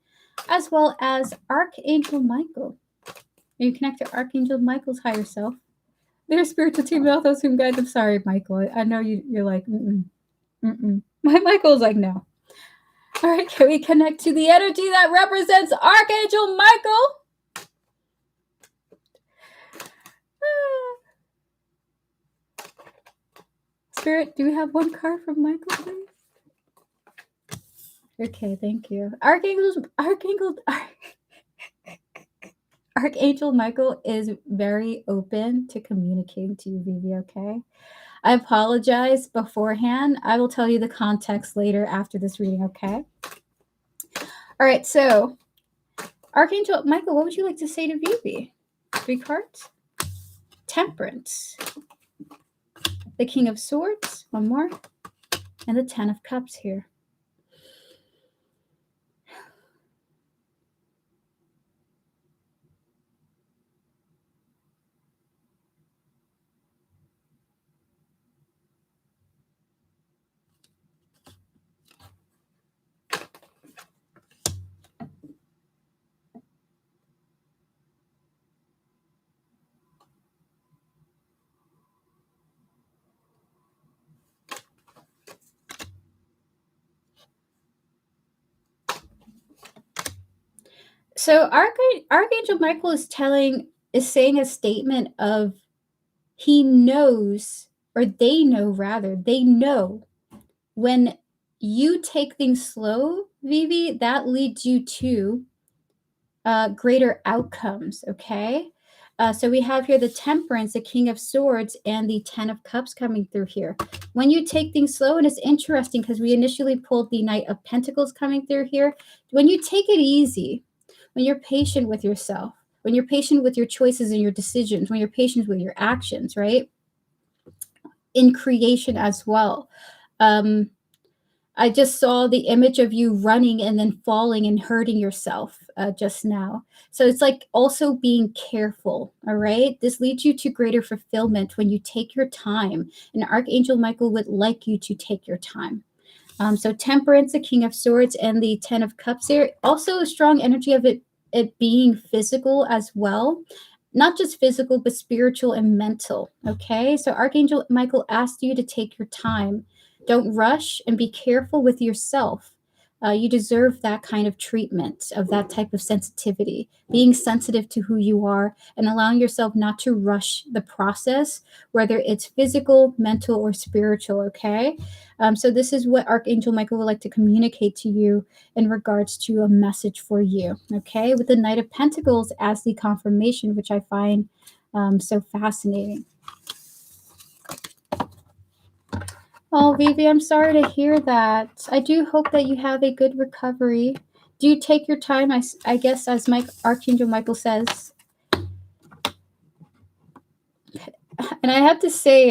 as well as Archangel Michael. May you connect to Archangel Michael's higher self, their spiritual team, and all those who guide them. Sorry, Michael. I know you're like, My Michael's like, no. All right, can we connect to the energy that represents Archangel Michael? Spirit, do we have one card from Michael, please? Okay, thank you. Archangel Michael is very open to communicating to you, Vivi, okay? I apologize beforehand. I will tell you the context later after this reading, okay? All right, so Archangel Michael, what would you like to say to Vivi? 3 cards. Temperance. The King of Swords, one more, and the 10 of Cups here. So Archangel Michael is saying a statement of he knows, or they know when you take things slow, Vivi, that leads you to greater outcomes, okay? So we have here the Temperance, the King of Swords, and the 10 of Cups coming through here. When you take things slow, and it's interesting because we initially pulled the Knight of Pentacles coming through here. When you take it easy, when you're patient with yourself, when you're patient with your choices and your decisions, when you're patient with your actions, right? In creation as well. I just saw the image of you running and then falling and hurting yourself just now. So it's like also being careful, all right? This leads you to greater fulfillment when you take your time. And Archangel Michael would like you to take your time. So Temperance, the King of Swords, and the 10 of Cups here. Also a strong energy of it being physical as well. not just physical, but spiritual and mental. Okay. So Archangel Michael asked you to take your time. Don't rush and be careful with yourself. You deserve that kind of treatment, of that type of sensitivity, being sensitive to who you are and allowing yourself not to rush the process, whether it's physical, mental, or spiritual. Okay. So this is what Archangel Michael would like to communicate to you in regards to a message for you. Okay. With the Knight of Pentacles as the confirmation, which I find so fascinating. Oh, Vivi, I'm sorry to hear that. I do hope that you have a good recovery. Do you take your time, I guess, as Archangel Michael says? And I have to say,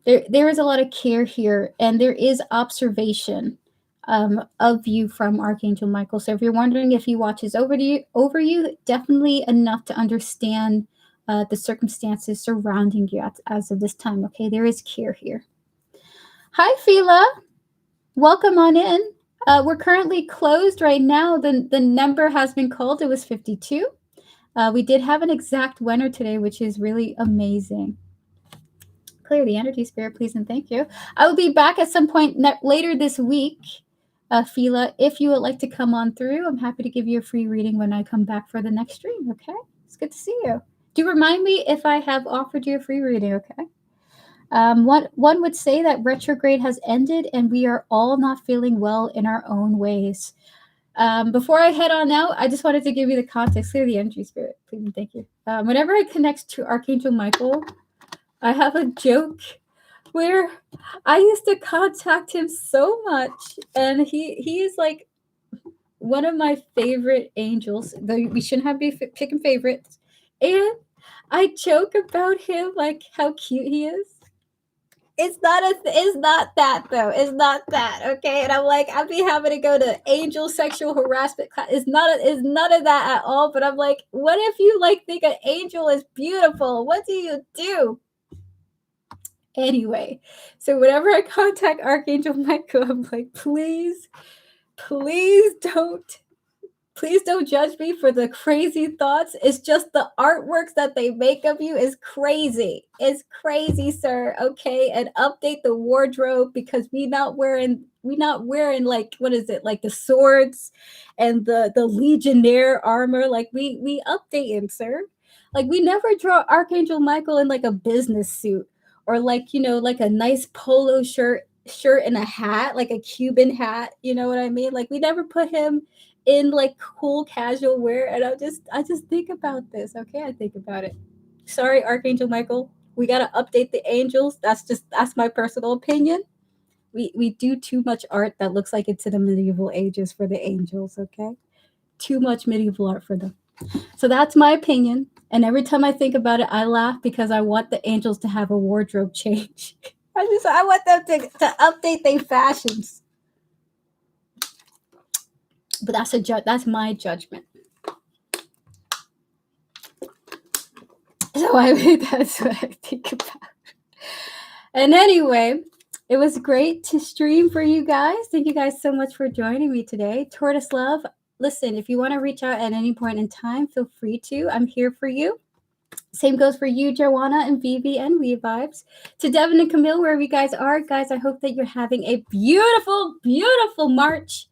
there is a lot of care here, and there is observation of you from Archangel Michael. So if you're wondering if he watches over you, definitely enough to understand the circumstances surrounding you as of this time. Okay, there is care here. Hi, Fila. Welcome on in. We're currently closed right now. The number has been called. It was 52. We did have an exact winner today, which is really amazing. Clear the energy, Spirit, please and thank you. I will be back at some point later this week, Fila. If you would like to come on through, I'm happy to give you a free reading when I come back for the next stream, okay? It's good to see you. Do remind me if I have offered you a free reading, okay? One would say that retrograde has ended and we are all not feeling well in our own ways. Before I head on out, I just wanted to give you the context. Clear the energy, Spirit, please and thank you. Whenever I connect to Archangel Michael, I have a joke where I used to contact him so much, and he is like one of my favorite angels. Though we shouldn't have be picking favorites, and I joke about him like how cute he is. It's not that though. It's not that, okay? And I'm like, I'd be having to go to angel sexual harassment class. It's none of that at all. But I'm like, what if you like think an angel is beautiful? What do you do? Anyway, so whenever I contact Archangel Michael, I'm like, please don't judge me for the crazy thoughts. It's just the artworks that they make of you is crazy. It's crazy, sir. Okay, and update the wardrobe because we not wearing like, what is it, like the swords and the legionnaire armor. Like we update him, sir. Like we never draw Archangel Michael in like a business suit or like like a nice polo shirt and a hat, like a Cuban hat. You know what I mean? Like we never put him in like cool casual wear, and I just think about this. Okay, I think about it. Sorry, Archangel Michael, we gotta update the angels. That's my personal opinion. We do too much art that looks like it's in the medieval ages for the angels. Okay, too much medieval art for them. So that's my opinion. And every time I think about it, I laugh because I want the angels to have a wardrobe change. I want them to update their fashions. But that's my judgment. So that's what I think about. And anyway, it was great to stream for you guys. Thank you guys so much for joining me today. Tortoise Love, listen, if you want to reach out at any point in time, feel free to. I'm here for you. Same goes for you, Joanna and Vivi and We Vibes. To Devin and Camille, wherever you guys are, guys, I hope that you're having a beautiful, beautiful March.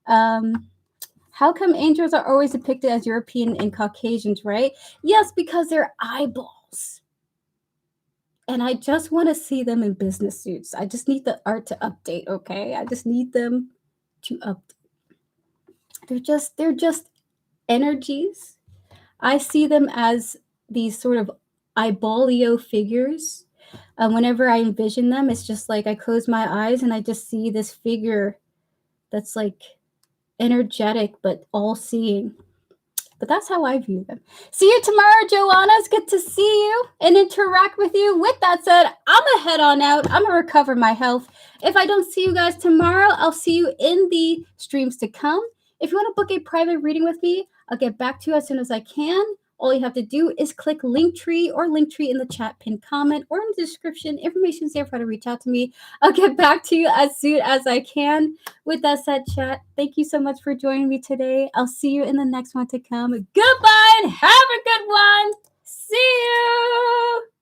How come angels are always depicted as European and Caucasians, right? Yes, because they're eyeballs. And I just want to see them in business suits. I just need the art to update, okay? I just need them to update. They're just energies. I see them as these sort of eyeballio figures. Whenever I envision them, it's just like I close my eyes and I just see this figure that's like energetic but all-seeing. But that's how I view them. See you tomorrow, Joanna. It's good to see you and interact with you. With that said, I'm going to head on out. I'm going to recover my health. If I don't see you guys tomorrow, I'll see you in the streams to come. If you want to book a private reading with me, I'll get back to you as soon as I can. All you have to do is click Linktree in the chat pinned comment or in the description. Information's there for you to reach out to me. I'll get back to you as soon as I can. With that said, chat, thank you so much for joining me today. I'll see you in the next one to come. Goodbye and have a good one. See you.